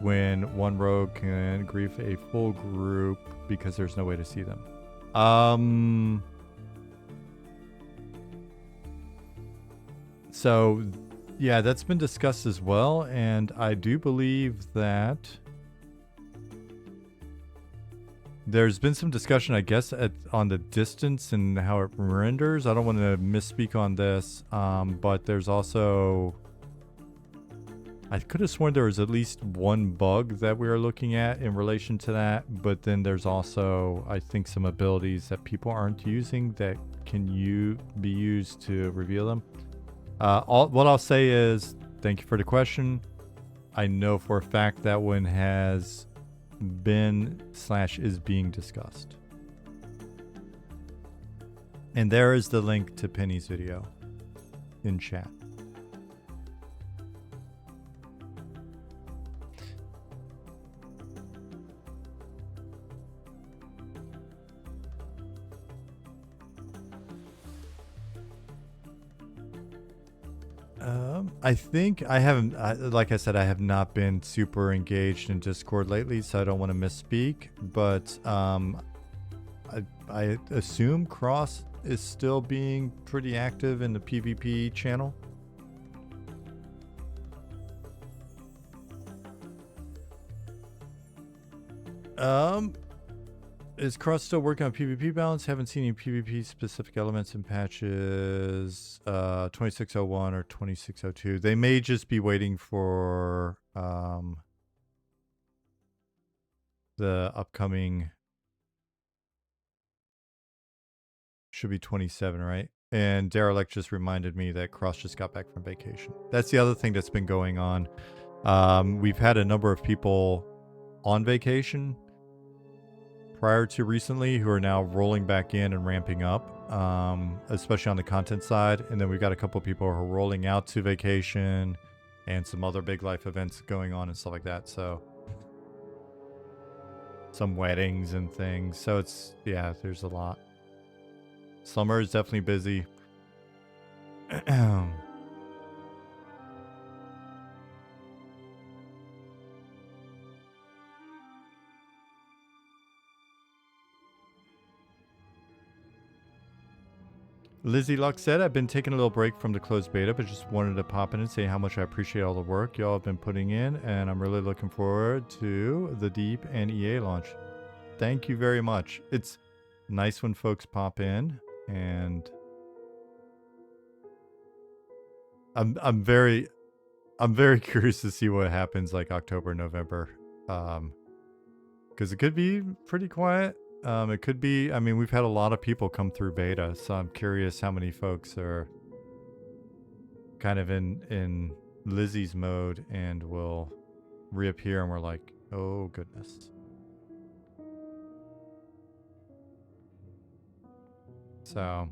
S1: when one rogue can grief a full group because there's no way to see them." So yeah, that's been discussed as well, and I do believe that there's been some discussion, I guess, on the distance and how it renders. I don't want to misspeak on this, but there's also... I could have sworn there was at least one bug that we were looking at in relation to that, but then there's also, I think, some abilities that people aren't using that can be used to reveal them. What I'll say is, thank you for the question. I know for a fact that one has been / is being discussed. And there is the link to Penny's video in chat. I think I haven't, like I said, I have not been super engaged in Discord lately, so I don't want to misspeak, but I assume Cross is still being pretty active in the PvP channel. Is Cross still working on PvP balance? Haven't seen any PvP specific elements in patches 2601 or 2602. They may just be waiting for the upcoming, should be 27, right? And Derelict just reminded me that Cross just got back from vacation. That's the other thing that's been going on. We've had a number of people on vacation prior to recently who are now rolling back in and ramping up, especially on the content side. And then we've got a couple of people who are rolling out to vacation and some other big life events going on and stuff like that. So some weddings and things. So it's, yeah, there's a lot. Summer is definitely busy. Lizzie Luck said, I've been taking a little break from the closed beta, but just wanted to pop in and say how much I appreciate all the work y'all have been putting in, and I'm really looking forward to the Deep and EA launch. Thank you very much. It's nice when folks pop in, and I'm very curious to see what happens like October, November, because it could be pretty quiet. It could be, I mean, we've had a lot of people come through beta, so I'm curious how many folks are kind of in Lizzie's mode and will reappear and we're like, oh goodness. So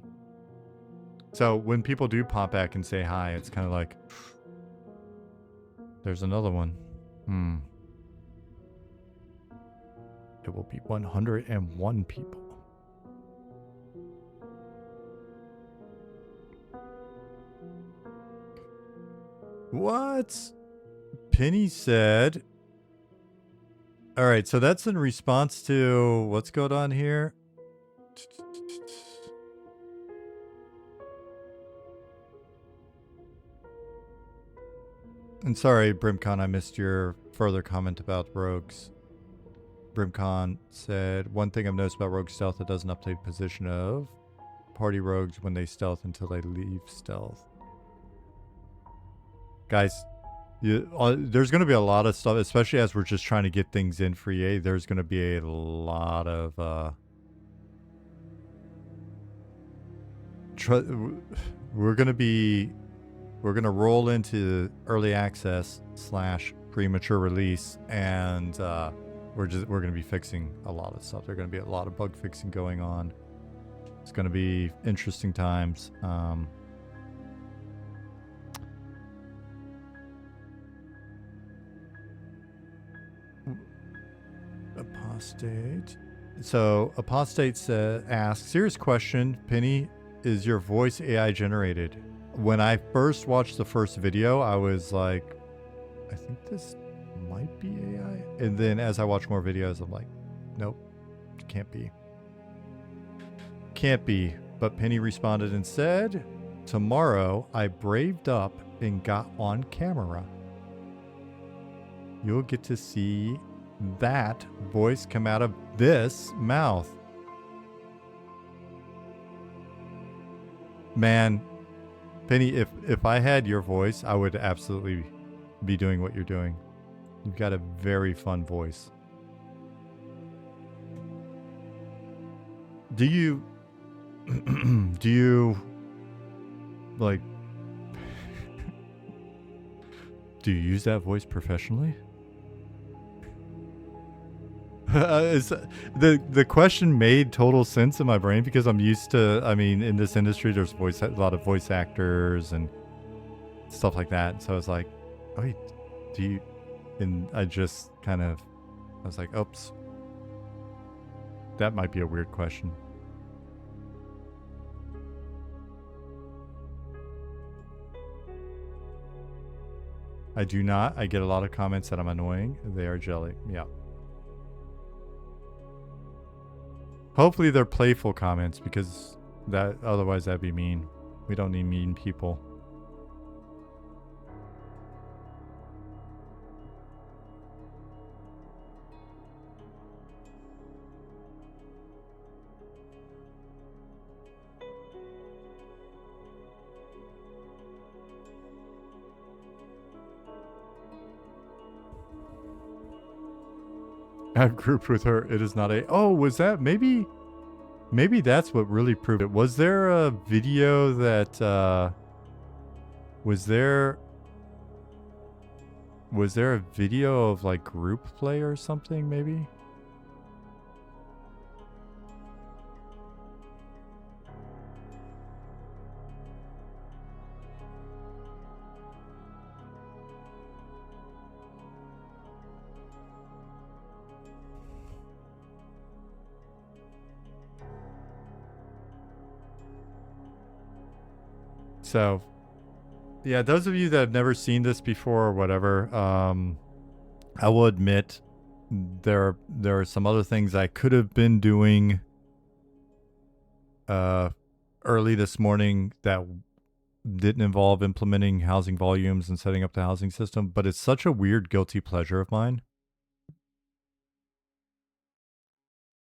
S1: when people do pop back and say hi, it's kind of like, there's another one. It will be 101 people. What? Penny said. All right, so that's in response to what's going on here. And sorry, Brimcon, I missed your further comment about rogues. Brimcon said, one thing I've noticed about rogue stealth, it doesn't update position of party rogues when they stealth until they leave stealth. Guys, there's going to be a lot of stuff, especially as we're just trying to get things in for EA. There's going to be a lot of we're going to roll into early access / premature release, and we're going to be fixing a lot of stuff. There's going to be a lot of bug fixing going on. It's going to be interesting times. Apostate. So Apostate asks, serious question, Penny, is your voice AI generated? When I first watched the first video, I was like, I think this might be AI. And then as I watch more videos, I'm like, nope, can't be. Can't be. But Penny responded and said, tomorrow I braved up and got on camera. You'll get to see that voice come out of this mouth. Man, Penny, if I had your voice, I would absolutely be doing what you're doing. You've got a very fun voice. Do you like do you use that voice professionally? The question made total sense in my brain because I'm used to, I mean, in this industry, there's a lot of voice actors and stuff like that. So I was like, oh, wait, do you? And I just kind of, I was like, oops, that might be a weird question. I do not. I get a lot of comments that I'm annoying. They are jelly. Yeah. Hopefully they're playful comments because otherwise that'd be mean. We don't need mean people. I've grouped with her. It is not a... Oh, was that... Maybe that's what really proved it. Was there a video that... Was there a video of, like, group play or something, maybe? So, yeah, those of you that have never seen this before or whatever, I will admit there are some other things I could have been doing early this morning that didn't involve implementing housing volumes and setting up the housing system, but it's such a weird guilty pleasure of mine.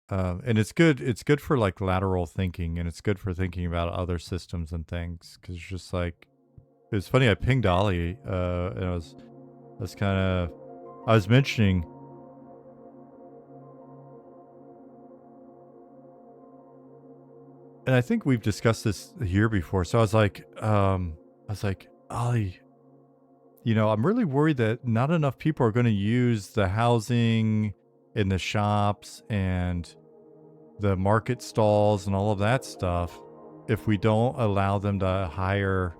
S1: And it's good. It's good for like lateral thinking, and it's good for thinking about other systems and things. Because it's just like, it was funny. I pinged Ollie, and I was mentioning. And I think we've discussed this here before. So I was like, Ollie, I'm really worried that not enough people are going to use the housing in the shops and the market stalls and all of that stuff if we don't allow them to hire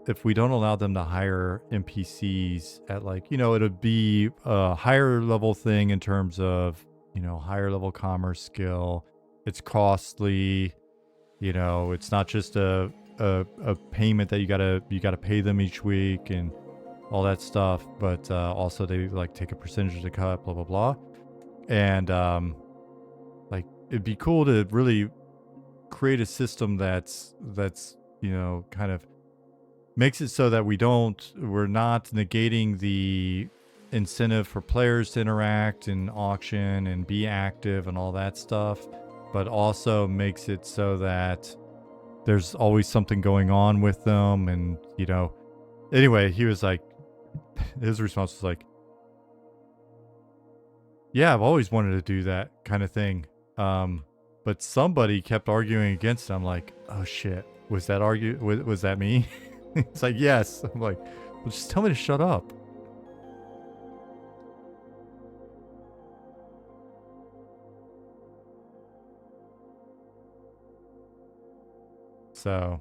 S1: NPCs at like, it'd be a higher level thing in terms of, higher level commerce skill. It's costly, it's not just a payment that you gotta pay them each week and all that stuff, but also they like take a percentage of the cut, blah blah blah. And like it'd be cool to really create a system that's kind of makes it so that we're not negating the incentive for players to interact and auction and be active and all that stuff, but also makes it so that there's always something going on with them. And, anyway, he was like, his response was like, yeah, I've always wanted to do that kind of thing. But somebody kept arguing against it. I'm like, oh shit, was that me? It's like, yes. I'm like, well, just tell me to shut up. So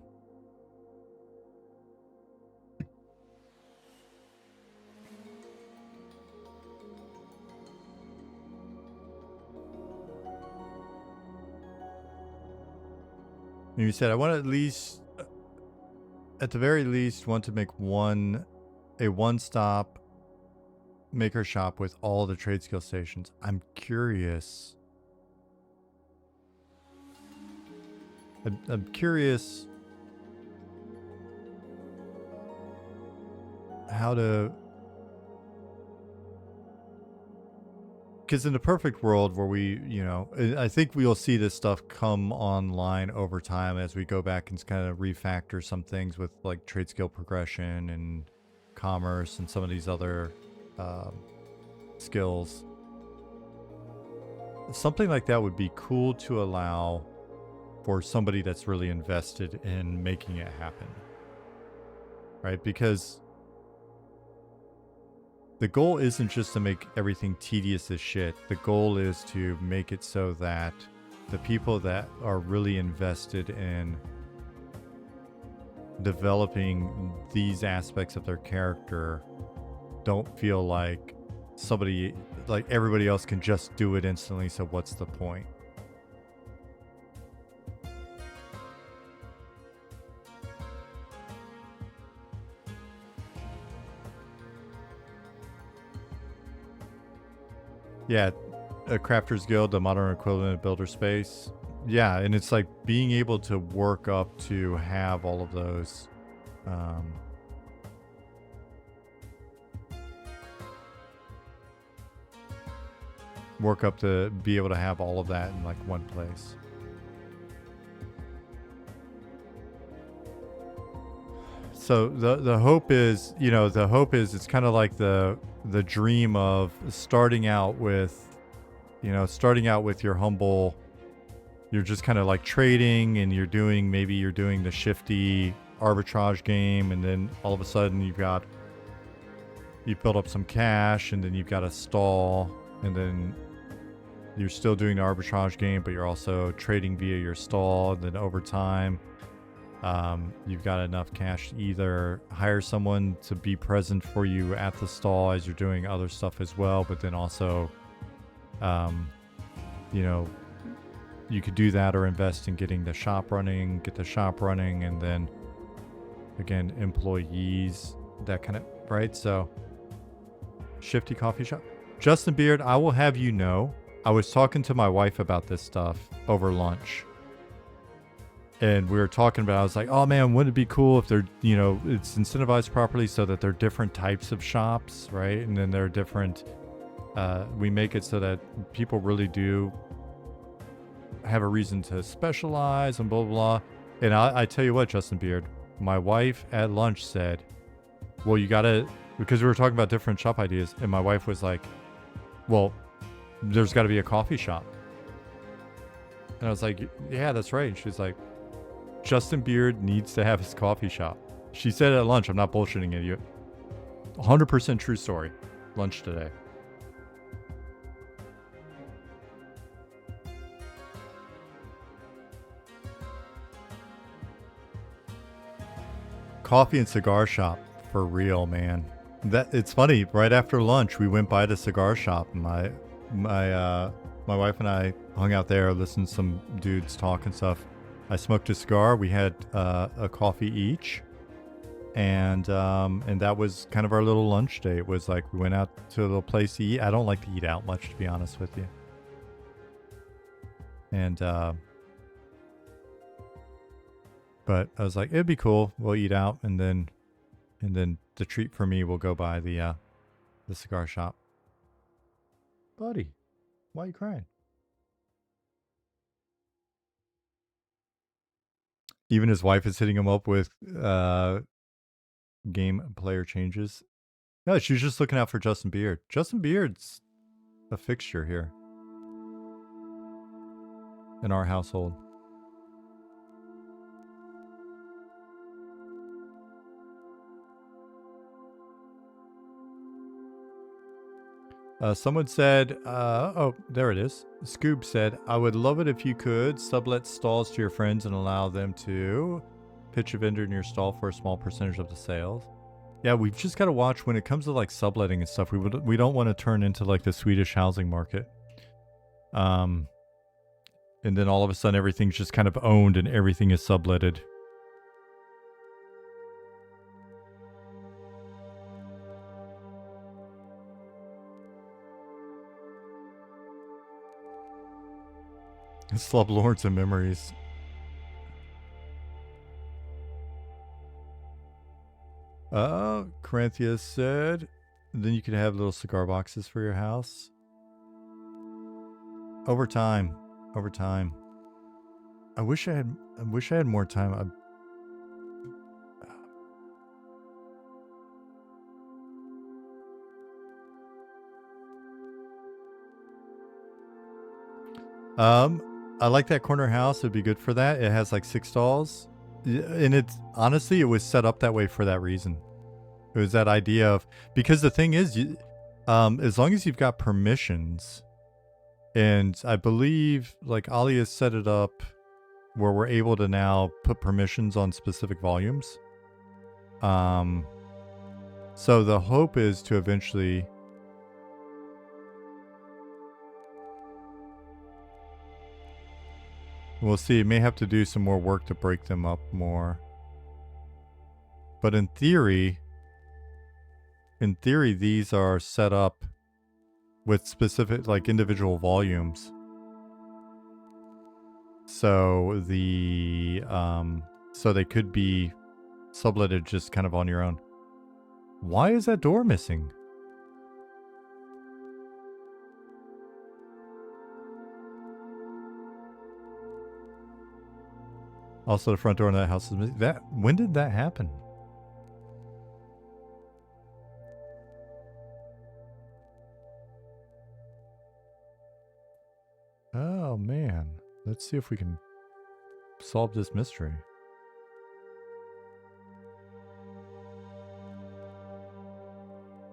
S1: you said I want at the very least want to make a one-stop maker shop with all the trade skill stations. I'm curious. I'm curious how to, because in the perfect world where I think we'll see this stuff come online over time as we go back and kind of refactor some things with like trade skill progression and commerce and some of these other skills. Something like that would be cool to allow for somebody that's really invested in making it happen, right? Because the goal isn't just to make everything tedious as shit. The goal is to make it so that the people that are really invested in developing these aspects of their character don't feel like everybody else can just do it instantly, so what's the point? Yeah, a Crafters Guild, the modern equivalent of Builder Space. Yeah, and it's like being able to work up to have all of those. Work up to be able to have all of that in like one place. So the hope is, it's kind of like the dream of starting out with your humble, you're just kind of like trading and you're doing the shifty arbitrage game, and then all of a sudden you build up some cash, and then you've got a stall, and then you're still doing the arbitrage game, but you're also trading via your stall, and then over time you've got enough cash to either hire someone to be present for you at the stall as you're doing other stuff as well, but then also you could do that or invest in getting the shop running, and then again, employees, that kind of, right? So shifty coffee shop. Justin Beard, I will have you know, I was talking to my wife about this stuff over lunch. And we were talking about, I was like, oh man, wouldn't it be cool if they're, you know, it's incentivized properly so that they're different types of shops, right? And then they're different, we make it so that people really do have a reason to specialize and blah, blah, blah. And I tell you what, Justin Beard, my wife at lunch said, well, you gotta, because we were talking about different shop ideas. And my wife was like, well, there's gotta be a coffee shop. And I was like, yeah, that's right. And she's like, Justin Beard needs to have his coffee shop. She said at lunch, I'm not bullshitting you. 100% true story. Lunch today. Coffee and cigar shop. For real, man. That it's funny. Right after lunch, we went by the cigar shop. And my wife and I hung out there, listened to some dudes talk and stuff. I smoked a cigar. We had a coffee each, and that was kind of our little lunch day. It was like we went out to a little place to eat. I don't like to eat out much, to be honest with you. And but I was like, it'd be cool. We'll eat out, and then the treat for me will go by the cigar shop. Buddy, why are you crying? Even his wife is hitting him up with game player changes. No, she's just looking out for Justin Beard. Justin Beard's a fixture here in our household. Someone said, oh, there it is. Scoob said, I would love it if you could sublet stalls to your friends and allow them to pitch a vendor in your stall for a small percentage of the sales. Yeah, we've just got to watch when it comes to like subletting and stuff. We don't want to turn into like the Swedish housing market. And then all of a sudden everything's just kind of owned and everything is subletted. Slub Lords and Memories. Corinthia said, then you could have little cigar boxes for your house. Over time. I wish I had more time. I like that corner house. It'd be good for that. It has like 6 stalls. And it's honestly, it was set up that way for that reason. It was that idea of, because the thing is, as long as you've got permissions, and I believe like Ali has set it up where we're able to now put permissions on specific volumes. So the hope is to eventually, we'll see. It may have to do some more work to break them up more. But in theory, these are set up with specific, like, individual volumes. So so they could be subletted just kind of on your own. Why is that door missing? Also, the front door in that house is missing. When did that happen? Oh man, let's see if we can solve this mystery.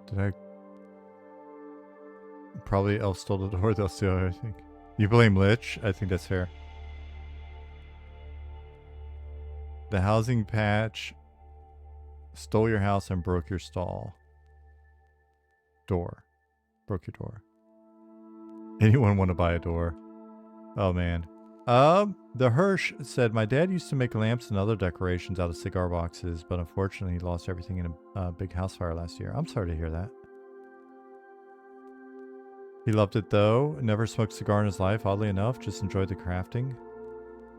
S1: Did I? Probably Elf stole the door. They'll steal it, I think. You blame Lich? I think that's fair. The housing patch stole your house and broke your stall. Door. Broke your door. Anyone want to buy a door? Oh man. The Hirsch said, my dad used to make lamps and other decorations out of cigar boxes, but unfortunately he lost everything in a big house fire last year. I'm sorry to hear that. He loved it though. Never smoked a cigar in his life, oddly enough. Just enjoyed the crafting.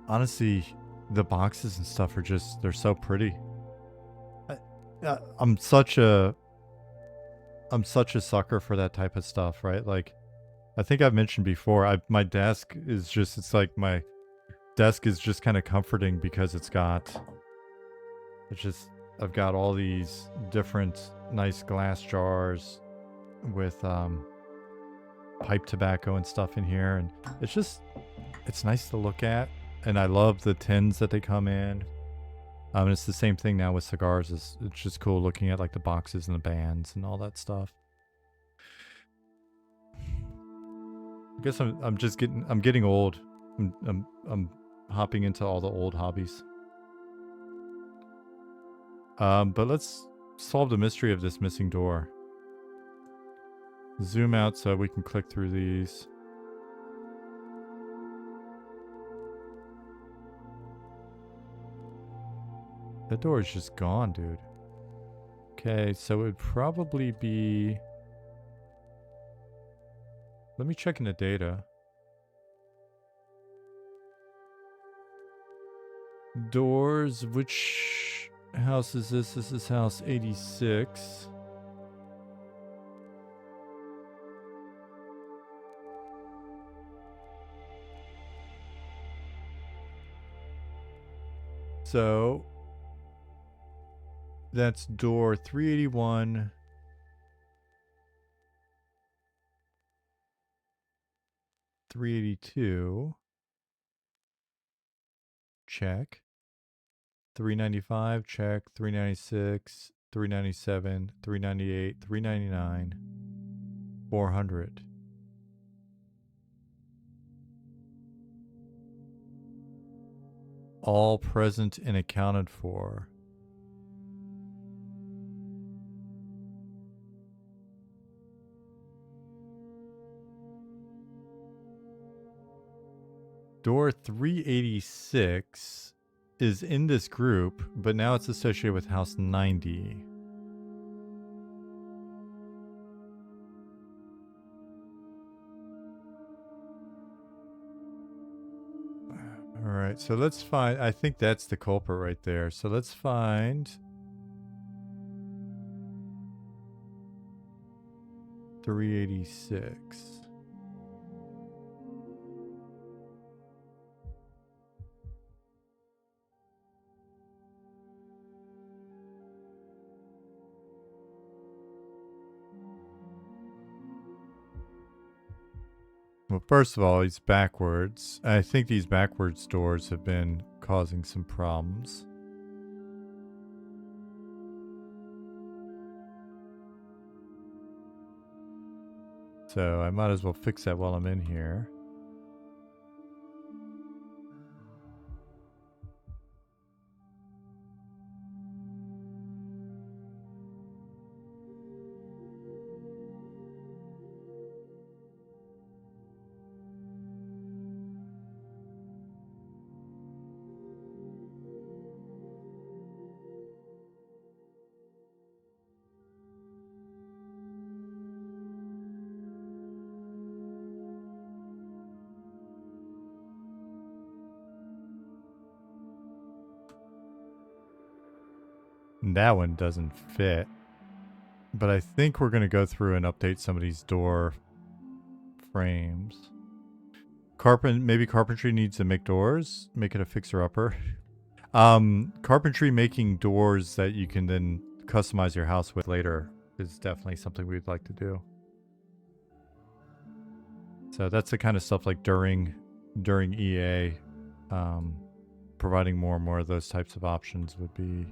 S1: Honestly, the boxes and stuff are just, they're so pretty. I'm such a sucker for that type of stuff, right? Like, I think I've mentioned before, my desk is just, it's like my desk is just kind of comforting because it's just, I've got all these different nice glass jars with pipe tobacco and stuff in here, and it's nice to look at, and I love the tins that they come in. And it's the same thing now with cigars. It's just cool looking at like the boxes and the bands and all that stuff. I guess I'm getting old. I'm hopping into all the old hobbies. But let's solve the mystery of this missing door. Zoom out so we can click through these. That door is just gone, dude. Okay, so it would probably be... Let me check in the data. Doors, which house is this? This is house 86. So that's door 381. $382. Check. $395. Check. $396. $397. $398. $399. $400. All present and accounted for. Door 386 is in this group, but now it's associated with house 90. All right, so let's find, I think that's the culprit right there. So let's find 386. Well, first of all, he's backwards. I think these backwards doors have been causing some problems. So I might as well fix that while I'm in here. That one doesn't fit. But I think we're going to go through and update some of these door frames. Maybe carpentry needs to make doors. Make it a fixer-upper. Carpentry making doors that you can then customize your house with later is definitely something we'd like to do. So that's the kind of stuff like during EA, providing more and more of those types of options would be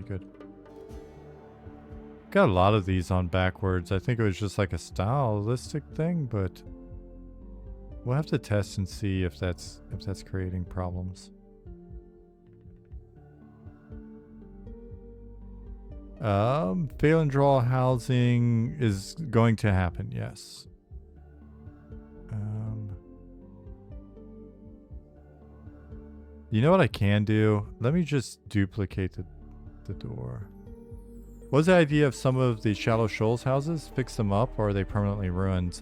S1: good. Got a lot of these on backwards. I think it was just like a stylistic thing, but we'll have to test and see if that's creating problems. Fail and draw housing is going to happen, yes. You know what I can do? Let me just duplicate the door. What was the idea of some of the Shallow Shoals houses? Fix them up, or are they permanently ruined?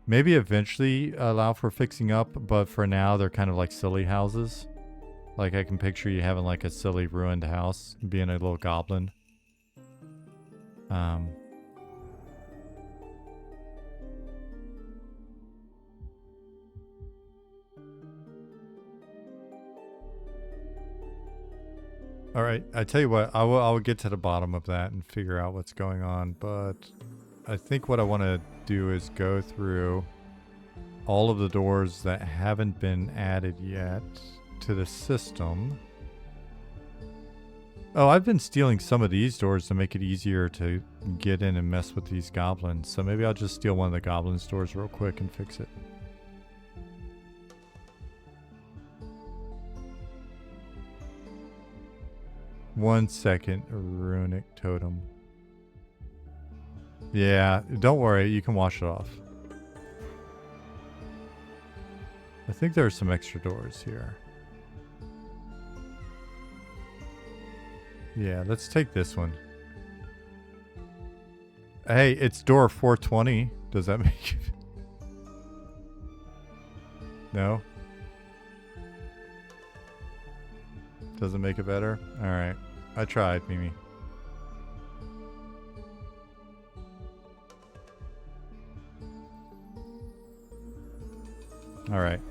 S1: Maybe eventually allow for fixing up, but for now they're kind of like silly houses. Like I can picture you having like a silly ruined house, being a little goblin. All right, I tell you what, I will get to the bottom of that and figure out what's going on, but I think what I want to do is go through all of the doors that haven't been added yet to the system. Oh, I've been stealing some of these doors to make it easier to get in and mess with these goblins, so maybe I'll just steal one of the goblins doors real quick and fix it. One second, runic totem. Yeah, don't worry, you can wash it off. I think there are some extra doors here. Yeah, let's take this one. Hey, it's door 420. Does that make it? No? Doesn't make it better? Alright. I tried, Mimi. Alright.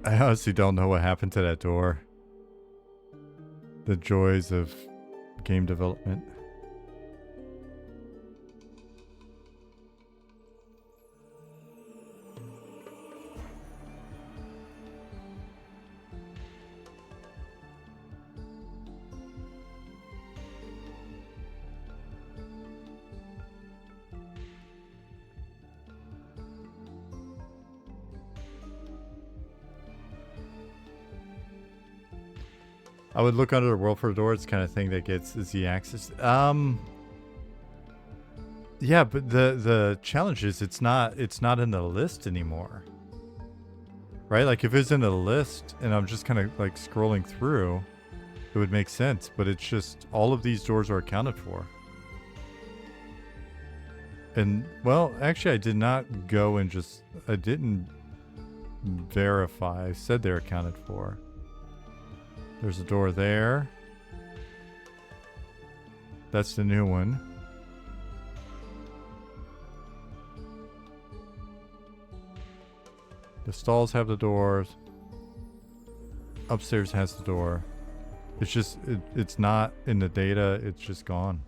S1: I honestly don't know what happened to that door. The joys of game development. I would look under the world for a door. It's kind of thing that gets Z axis. Yeah, but the challenge is it's not in the list anymore. Right? Like if it's in the list and I'm just kind of like scrolling through, it would make sense, but it's just all of these doors are accounted for. And well, actually I did not go and just I didn't verify. I said they're accounted for. There's a door there. That's the new one. The stalls have the doors. Upstairs has the door. It's just, it's not in the data. It's just gone.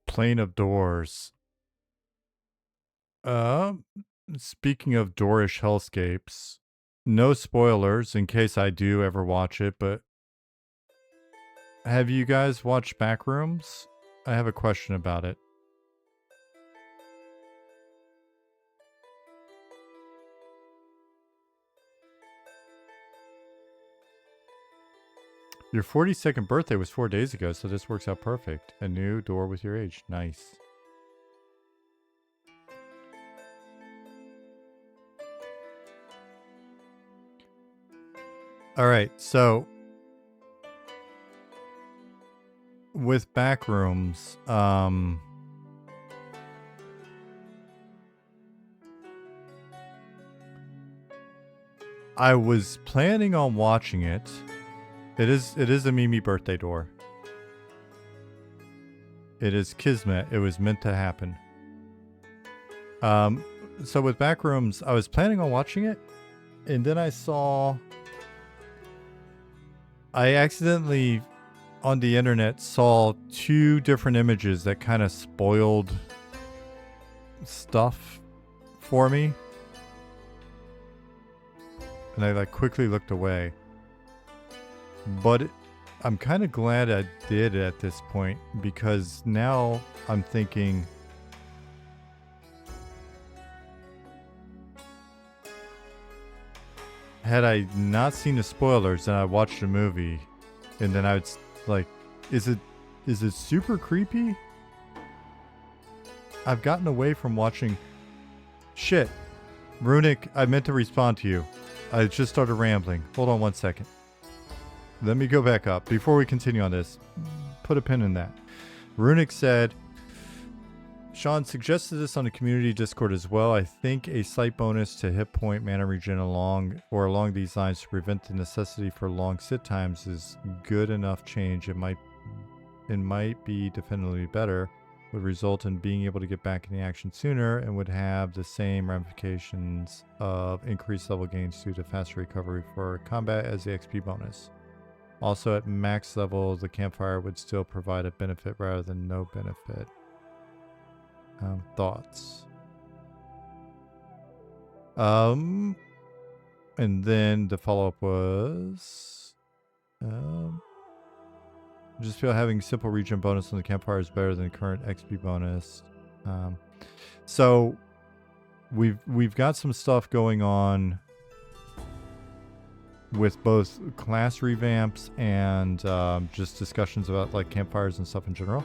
S1: Plane of doors. Speaking of doorish hellscapes, no spoilers in case I do ever watch it, but have you guys watched Backrooms? I have a question about it. Your 42nd birthday was 4 days ago, so this works out perfect. A new door with your age. Nice. All right, so with Backrooms, I was planning on watching it. It is a Mimi birthday door. It is Kismet. It was meant to happen. So with Backrooms, I was planning on watching it, and then I accidentally on the internet saw 2 different images that kind of spoiled stuff for me. And I quickly looked away. But I'm kind of glad I did at this point, because now I'm thinking, had I not seen the spoilers and I watched the movie, and then I would is it super creepy? I've gotten away from watching shit. Runic, I meant to respond to you. I just started rambling. Hold on 1 second. Let me go back up. Before we continue on this, put a pin in that. Runic said, Sean suggested this on the community Discord as well. I think a slight bonus to hit point mana regen along these lines to prevent the necessity for long sit times is good enough change. It might be definitively better, would result in being able to get back in the action sooner, and would have the same ramifications of increased level gains due to faster recovery for combat as the XP bonus. Also, at max level, the campfire would still provide a benefit rather than no benefit. Thoughts? And then the follow-up was... just feel having simple regen bonus on the campfire is better than current XP bonus. So we've got some stuff going on with both class revamps and just discussions about campfires and stuff in general.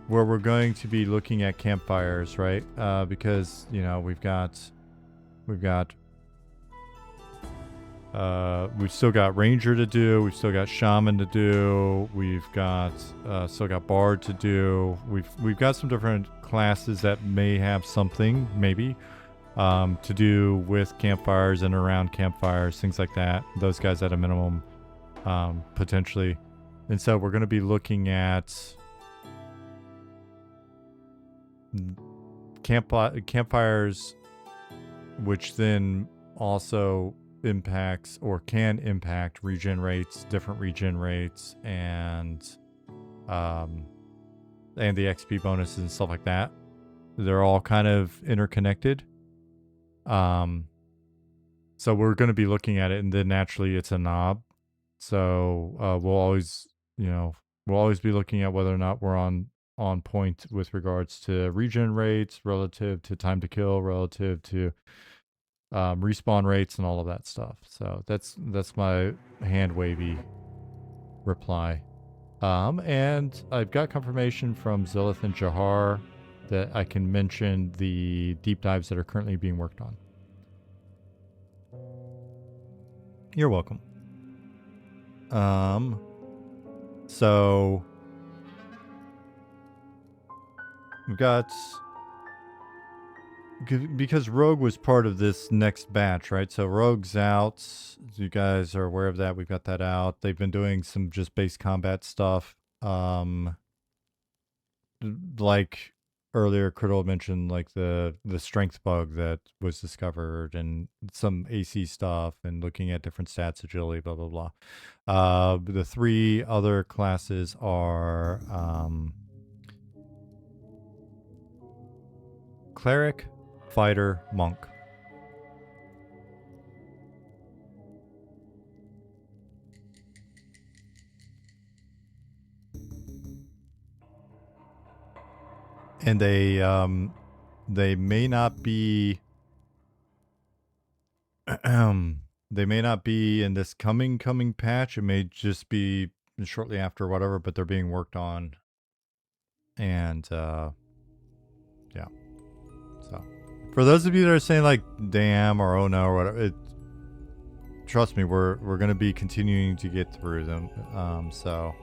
S1: Where we're going to be looking at campfires, right? Because we've still got Ranger to do, we've still got Shaman to do, we've got still got Bard to do. We've got some different classes that may have something maybe to do with campfires and around campfires, things like that. Those guys at a minimum, potentially. And so we're going to be looking at campfires, which then also impacts or can impact regen rates, different regen rates, and the XP bonuses and stuff like that. They're all kind of interconnected. So we're going to be looking at it, and then naturally it's a knob. So we'll always be looking at whether or not we're on point with regards to regen rates, relative to time to kill, relative to respawn rates, and all of that stuff. So that's my hand wavy reply. And I've got confirmation from Zilith and Jahar that I can mention the deep dives that are currently being worked on. You're welcome. So we've got, because Rogue was part of this next batch, right? So Rogue's out. You guys are aware of that. We've got that out. They've been doing some just base combat stuff. Like earlier, Criddle mentioned the strength bug that was discovered, and some AC stuff, and looking at different stats, agility, blah, blah, blah. The 3 other classes are Cleric, Fighter, Monk. And they may not be they may not be in this coming patch. It may just be shortly after or whatever, but they're being worked on. And yeah. So for those of you that are saying damn or oh no or whatever, trust me, we're going to be continuing to get through them. So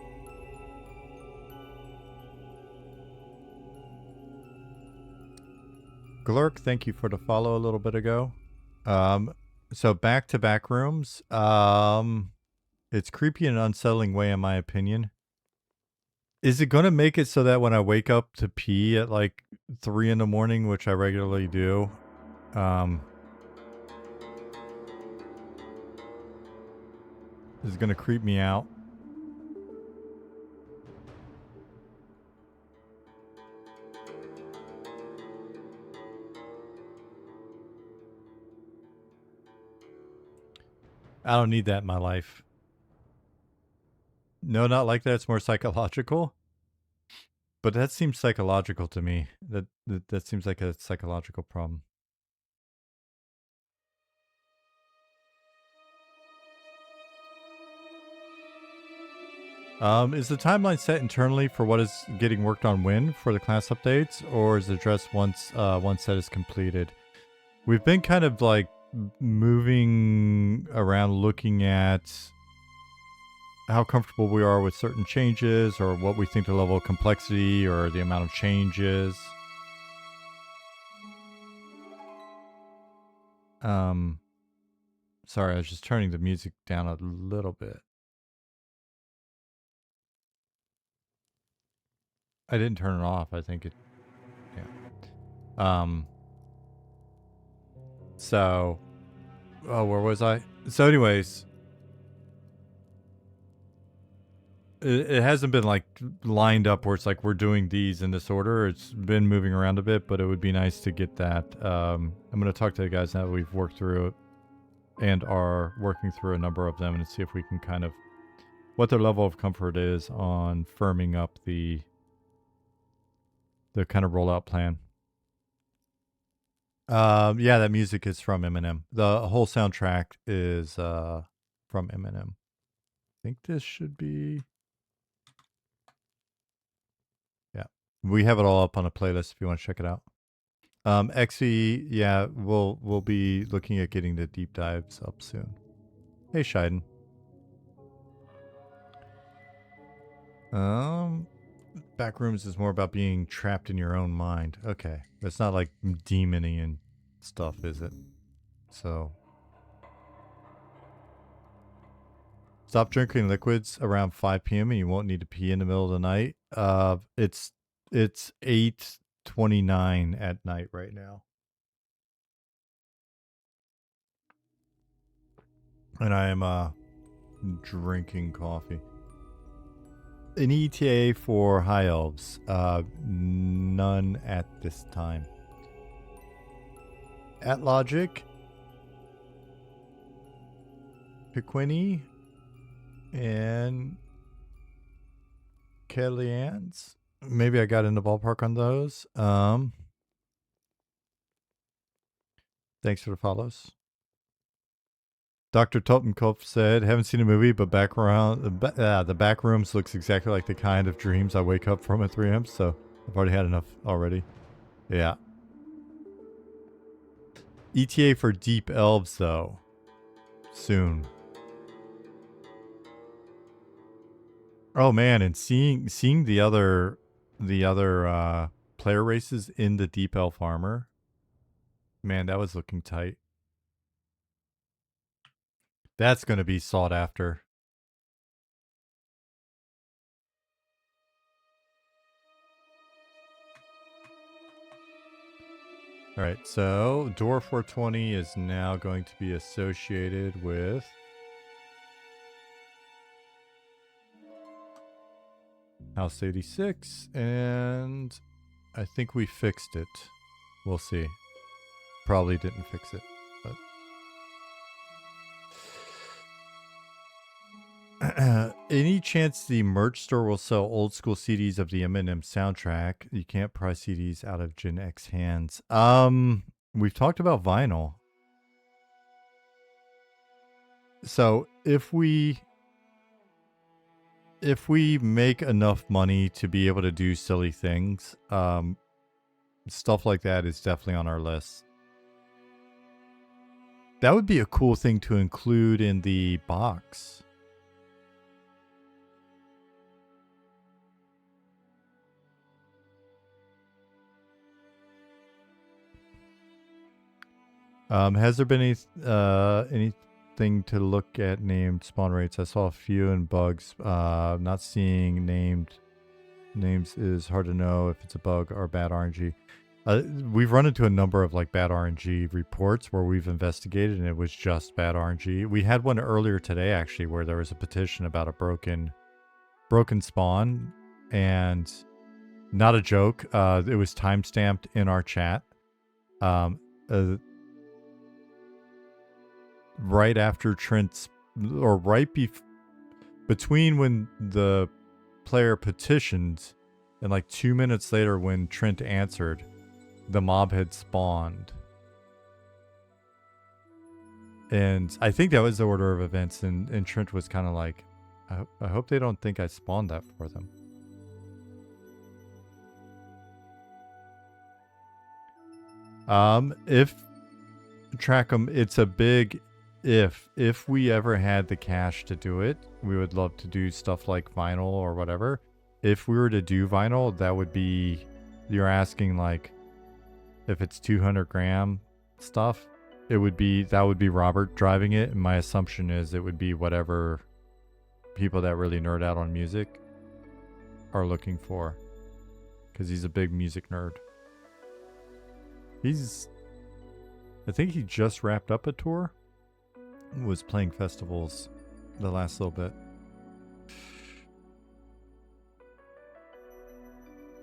S1: Glurk, thank you for the follow a little bit ago. So back to back rooms. It's creepy in an unsettling way, in my opinion. Is it going to make it so that when I wake up to pee at like 3 in the morning, which I regularly do, is going to creep me out? I don't need that in my life. No, not like that. It's more psychological. But that seems psychological to me. That seems like a psychological problem. Is the timeline set internally for what is getting worked on when for the class updates, or is it addressed once one set is completed? We've been kind of like moving around, looking at how comfortable we are with certain changes, or what we think the level of complexity or the amount of changes. Sorry, I was just turning the music down a little bit. I didn't turn it off. I think it, yeah. So, oh, where was I? So anyways, it hasn't been like lined up where it's like we're doing these in this order. It's been moving around a bit, but it would be nice to get that. I'm going to talk to the guys now that we've worked through it and are working through a number of them and see if we can kind of, what their level of comfort is on firming up the kind of rollout plan. Yeah, that music is from MnM. The whole soundtrack is from MnM. I think this should be, yeah. We have it all up on a playlist if you want to check it out. XE, yeah, we'll be looking at getting the deep dives up soon. Hey, Scheiden. Backrooms is more about being trapped in your own mind. Okay, it's not like demony and stuff, is it? So, stop drinking liquids around 5 p.m. and you won't need to pee in the middle of the night. It's 8:29 at night right now, and I am drinking coffee. An ETA for High Elves? None at this time. At Logic, Piquini, and Kellyanne's. Maybe I got in the ballpark on those. Thanks for the follows. Dr. Totenkopf said, haven't seen a movie, but the back rooms looks exactly like the kind of dreams I wake up from at 3 a.m., so I've already had enough already. Yeah. ETA for Deep Elves, though. Soon. Oh, man, and seeing the other player races in the Deep Elf armor, man, that was looking tight. That's going to be sought after. All right, so Door 420 is now going to be associated with House 86, and I think we fixed it. We'll see. Probably didn't fix it, but any chance the merch store will sell old school CDs of the MnM soundtrack? You can't pry CDs out of Gen X hands. We've talked about vinyl. So if we make enough money to be able to do silly things, stuff like that is definitely on our list. That would be a cool thing to include in the box. Has there been anything to look at named spawn rates? I saw a few in bugs. Not seeing named names is hard to know if it's a bug or bad RNG. We've run into a number of like bad RNG reports where we've investigated and it was just bad RNG. We had one earlier today actually where there was a petition about a broken spawn, and not a joke. It was timestamped in our chat. Right after Trent's, or between when the player petitioned and like 2 minutes later when Trent answered, the mob had spawned. And I think that was the order of events, and Trent was kind of like, I hope they don't think I spawned that for them. If Trackham, it's a big if we ever had the cash to do it, we would love to do stuff like vinyl or whatever. If we were to do vinyl, that would be, you're asking like if it's 200 gram stuff, that would be Robert driving it, and my assumption is it would be whatever people that really nerd out on music are looking for, because he's a big music nerd. I think he just wrapped up a tour, was playing festivals the last little bit.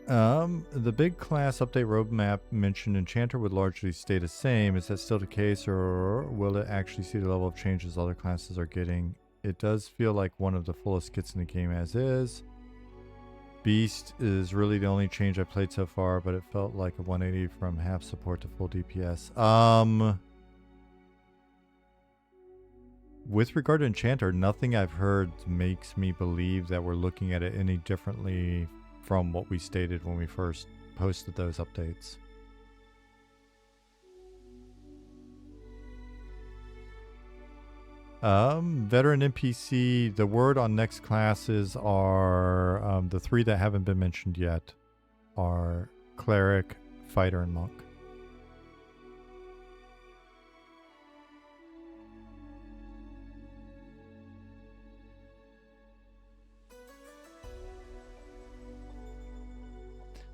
S1: The big class update roadmap mentioned Enchanter would largely stay the same. Is that still the case, or will it actually see the level of changes other classes are getting? It does feel like one of the fullest kits in the game as is. Beast is really the only change I played so far, but it felt like a 180 from half support to full DPS. With regard to Enchanter, nothing I've heard makes me believe that we're looking at it any differently from what we stated when we first posted those updates. Veteran NPC, the word on next classes are, the three that haven't been mentioned yet are Cleric, Fighter, and Monk.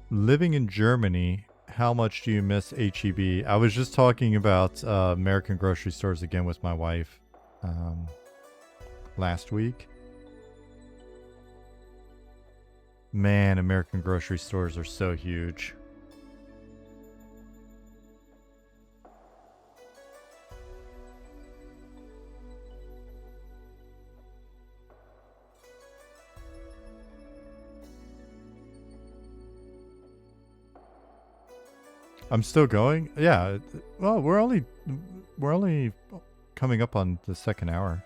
S1: Living in Germany, how much do you miss HEB? I was just talking about American grocery stores again with my wife last week. Man, American grocery stores are so huge. I'm still going. Yeah. Well, we're only coming up on the second hour.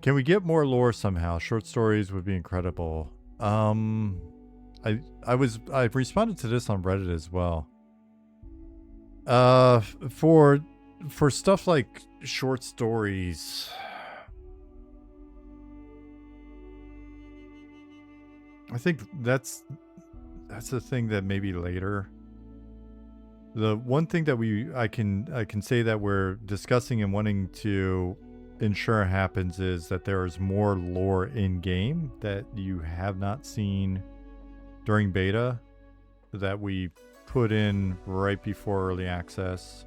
S1: Can we get more lore somehow? Short stories would be incredible. I've responded to this on Reddit as well. For stuff like short stories, I think that's the thing that maybe later. The one thing that I can say that we're discussing and wanting to ensure happens is that there is more lore in game that you have not seen during beta that we put in right before early access,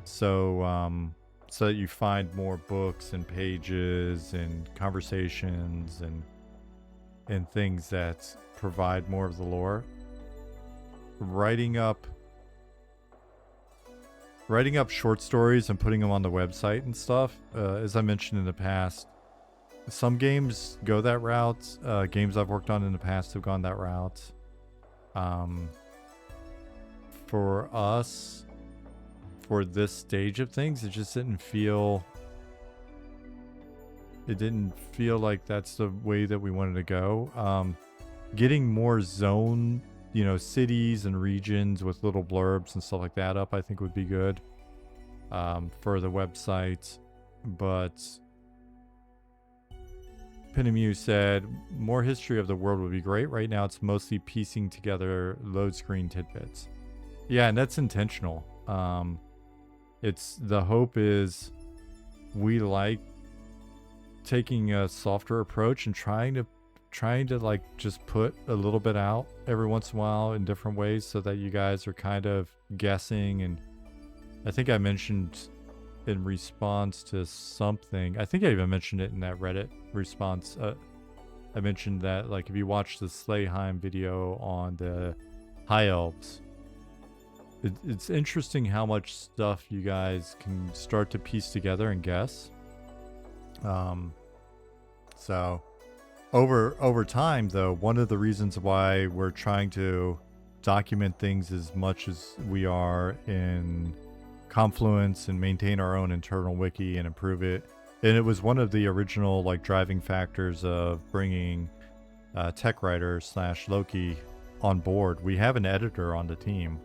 S1: so that you find more books and pages and conversations and things that provide more of the lore. Writing up short stories and putting them on the website and stuff, as I mentioned in the past, some games go that route. Games I've worked on in the past have gone that route. For us, for this stage of things, it just didn't feel like that's the way that we wanted to go. Getting more zone, cities and regions with little blurbs and stuff like that up, I think would be good. for the website, but Pinamute said more history of the world would be great. Right now it's mostly piecing together load screen tidbits. Yeah, and that's intentional. It's the hope is we like taking a softer approach and trying to like just put a little bit out every once in a while in different ways so that you guys are kind of guessing. And I think I mentioned in response to something, I think I even mentioned it in that Reddit response. I mentioned that like if you watch the Slayheim video on the High Elves, it's interesting how much stuff you guys can start to piece together and guess. So over time though, one of the reasons why we're trying to document things as much as we are in Confluence and maintain our own internal wiki and improve it. And it was one of the original like driving factors of bringing Tech Writer / Loki on board. We have an editor on the team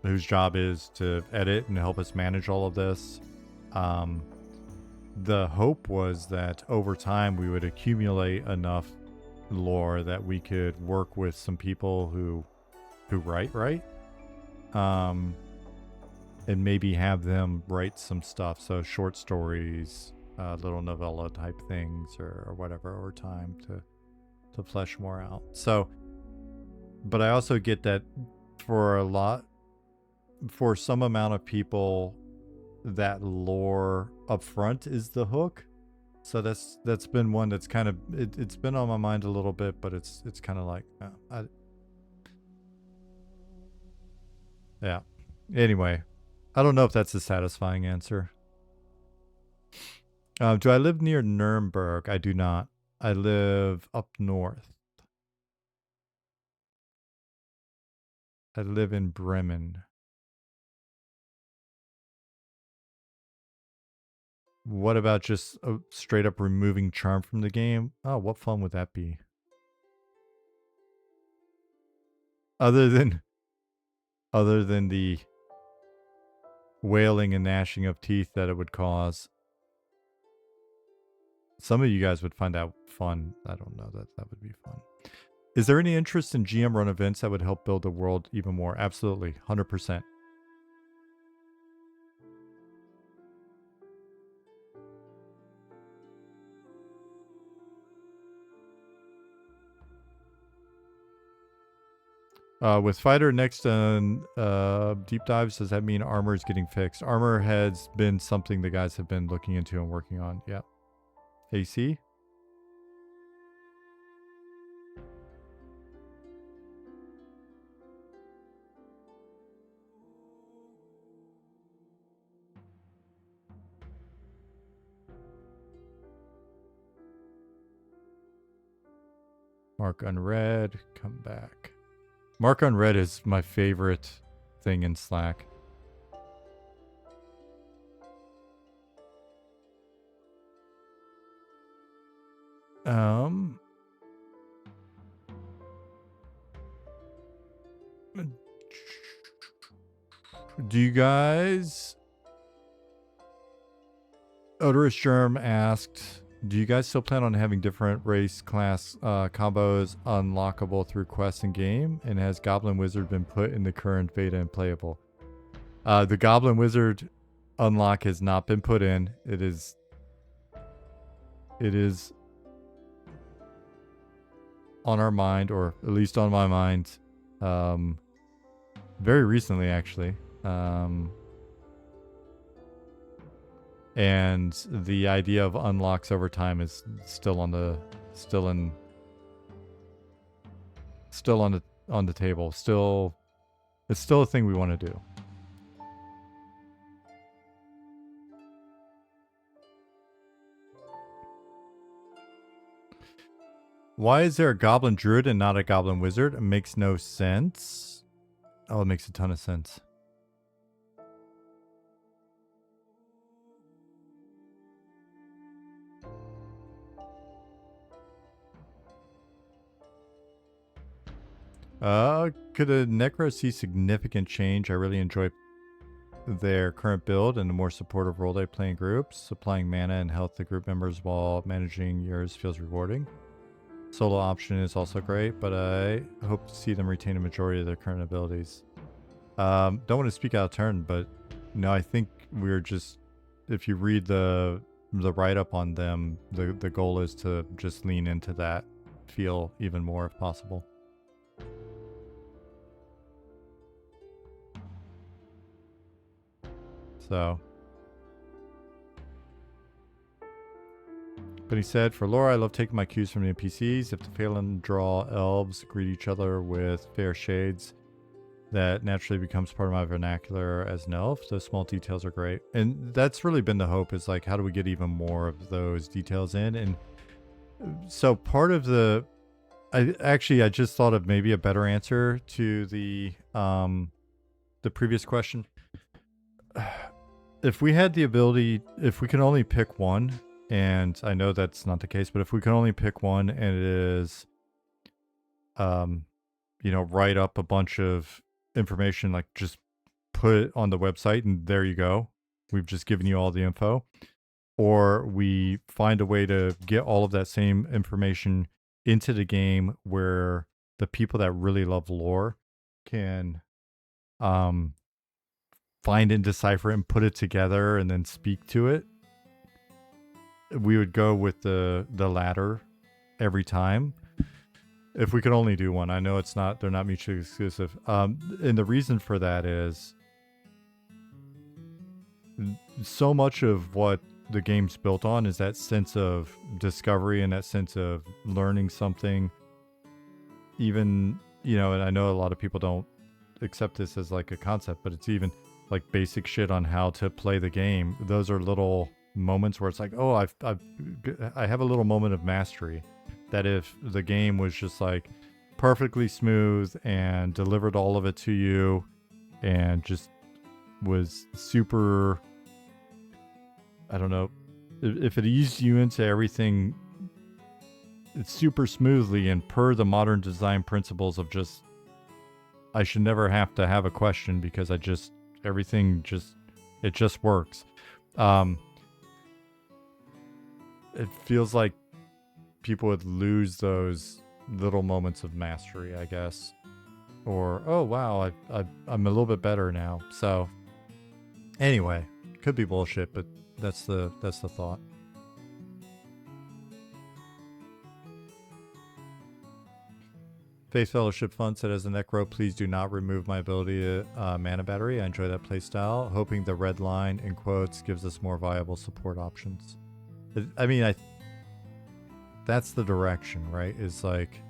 S1: whose job is to edit and help us manage all of this. The hope was that over time we would accumulate enough lore that we could work with some people who write. And maybe have them write some stuff. So short stories, little novella type things or whatever over time to flesh more out. So, but I also get that for some amount of people, that lore up front is the hook. So that's been one that's kind of, it's been on my mind a little bit, but it's kind of like, yeah. Anyway. I don't know if that's a satisfying answer. Do I live near Nuremberg? I do not. I live up north. I live in Bremen. What about just straight up removing charm from the game? Oh, what fun would that be? Other than the wailing and gnashing of teeth that it would cause. Some of you guys would find that fun. I don't know, that would be fun. Is there any interest in GM run events that would help build the world even more? Absolutely, 100%. With Fighter next on Deep Dives, does that mean armor is getting fixed? Armor has been something the guys have been looking into and working on. Yep. AC? Mark unread. Come back. Mark unread is my favorite thing in Slack. Do you guys... Odorous Germ asked, do you guys still plan on having different race class combos unlockable through quests in game? And has Goblin Wizard been put in the current beta and playable? The Goblin Wizard unlock has not been put in. It is on our mind, or at least on my mind, very recently actually. And the idea of unlocks over time is still on the table. It's still a thing we want to do. Why is there a Goblin Druid and not a Goblin Wizard? It makes no sense. Oh, it makes a ton of sense. Could a Necro see significant change? I really enjoy their current build and a more supportive role they play in groups. Supplying mana and health to group members while managing yours feels rewarding. Solo option is also great, but I hope to see them retain a majority of their current abilities. Don't want to speak out of turn, but no, I think we're just, if you read the write-up on them, the goal is to just lean into that feel even more if possible. So, but he said, for lore, I love taking my cues from the NPCs. If the Phelan draw elves greet each other with fair shades, that naturally becomes part of my vernacular as an elf. Those small details are great. And that's really been the hope, is like, how do we get even more of those details in? And so part of the, I just thought of maybe a better answer to the previous question. If we had the ability, if we can only pick one, and I know that's not the case, but if we can only pick one and it is, you know, write up a bunch of information, like just put it on the website and there you go. We've just given you all the info. Or we find a way to get all of that same information into the game where the people that really love lore can find and decipher it and put it together and then speak to it. We would go with the latter every time. If we could only do one. I know it's not, they're not mutually exclusive. And the reason for that is so much of what the game's built on is that sense of discovery and that sense of learning something. Even, you know, and I know a lot of people don't accept this as like a concept, but it's even like basic shit on how to play the game. Those are little moments where it's like, oh, I have a little moment of mastery. That if the game was just like perfectly smooth and delivered all of it to you and just was super, I don't know, if it eased you into everything super smoothly and per the modern design principles of just, I should never have to have a question because everything just, it just works. It feels like people would lose those little moments of mastery, I guess. Or, oh wow, I'm a little bit better now. So anyway, could be bullshit, but that's the thought. Faith Fellowship Fund said, as a Necro, please do not remove my ability to mana battery. I enjoy that playstyle. Hoping the red line in quotes gives us more viable support options. I mean, that's the direction, right? Is like,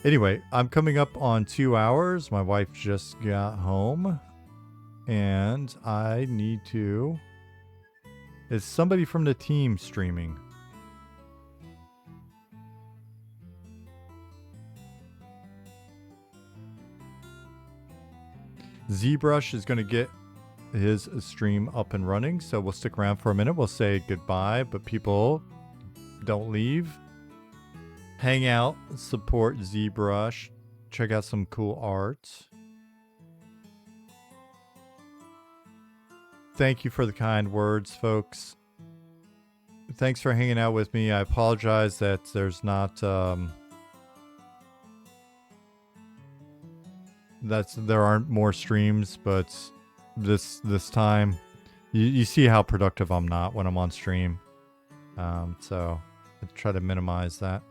S1: anyway, I'm coming up on 2 hours. My wife just got home and I need to, is somebody from the team streaming? ZBrush is going to get his stream up and running, so we'll stick around for a minute. We'll say goodbye, but people, don't leave. Hang out, support ZBrush, check out some cool art. Thank you for the kind words, folks. Thanks for hanging out with me. I apologize that there's not there aren't more streams, but this time you see how productive I'm not when I'm on stream. So I try to minimize that.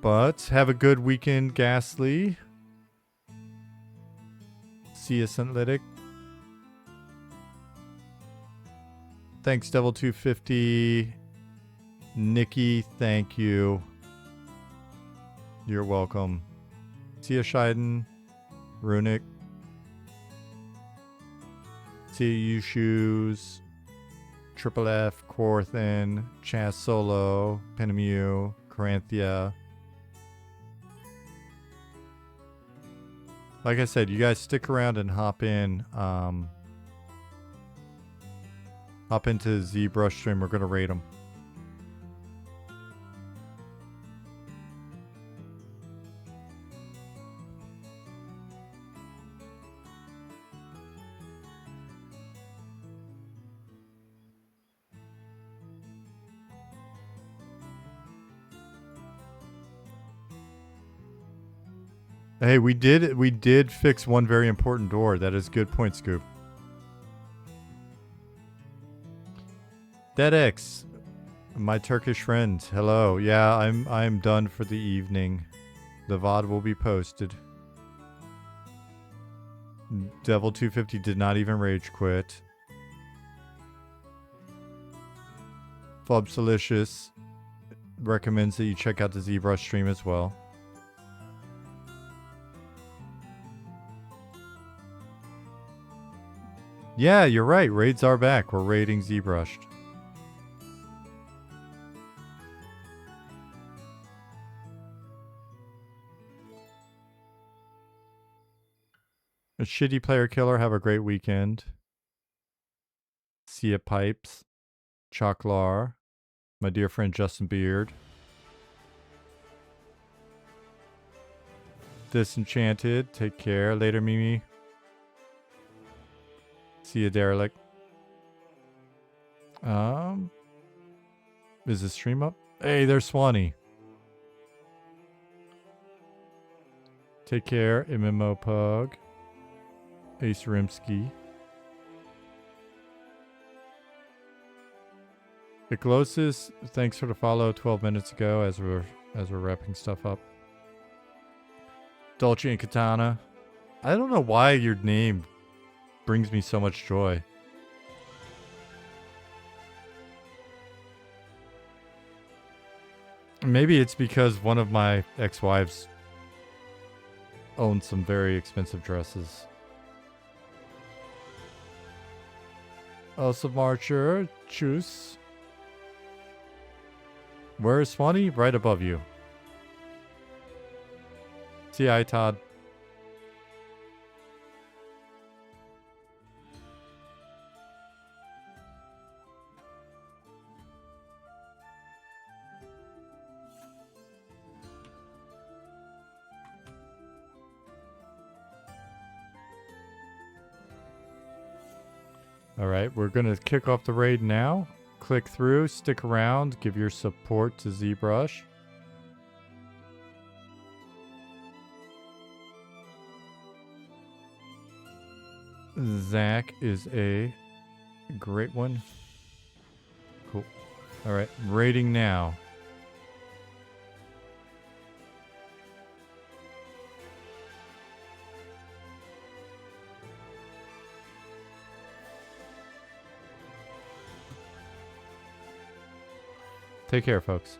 S1: But have a good weekend, Ghastly. See you, Synthetic. Thanks, Devil250. Nikki, thank you. You're welcome. See you, Scheiden. Runic. See you, Shoes. Triple F, Corthin, Chas Solo, Penamu, Coranthia. Like I said, you guys stick around and hop in. Hop into ZBrush stream. We're going to raid them. Hey, we did fix one very important door. That is good point, Scoop. DeadX, my Turkish friend. Hello. Yeah, I'm done for the evening. The VOD will be posted. Devil 250 did not even rage quit. Fubsalicious recommends that you check out the ZBrush stream as well. Yeah, you're right. Raids are back. We're raiding ZBrushed. A shitty player killer. Have a great weekend. Sia Pipes. Choklar. My dear friend Justin Beard. Disenchanted. Take care. Later, Mimi. See you, Derelict. Is the stream up? Hey, there's Swanee. Take care, MMO Pug. Ace Rimsky. Eclosis, thanks for the follow 12 minutes ago as we're wrapping stuff up. Dolce and Katana. I don't know why your name brings me so much joy. Maybe it's because one of my ex-wives owns some very expensive dresses. Elsa Marcher, choose. Where is Swanee? Right above you. See, hi, Todd. Alright, we're going to kick off the raid now. Click through, stick around, give your support to ZBrush. Zach is a great one. Cool. Alright, raiding now. Take care, folks.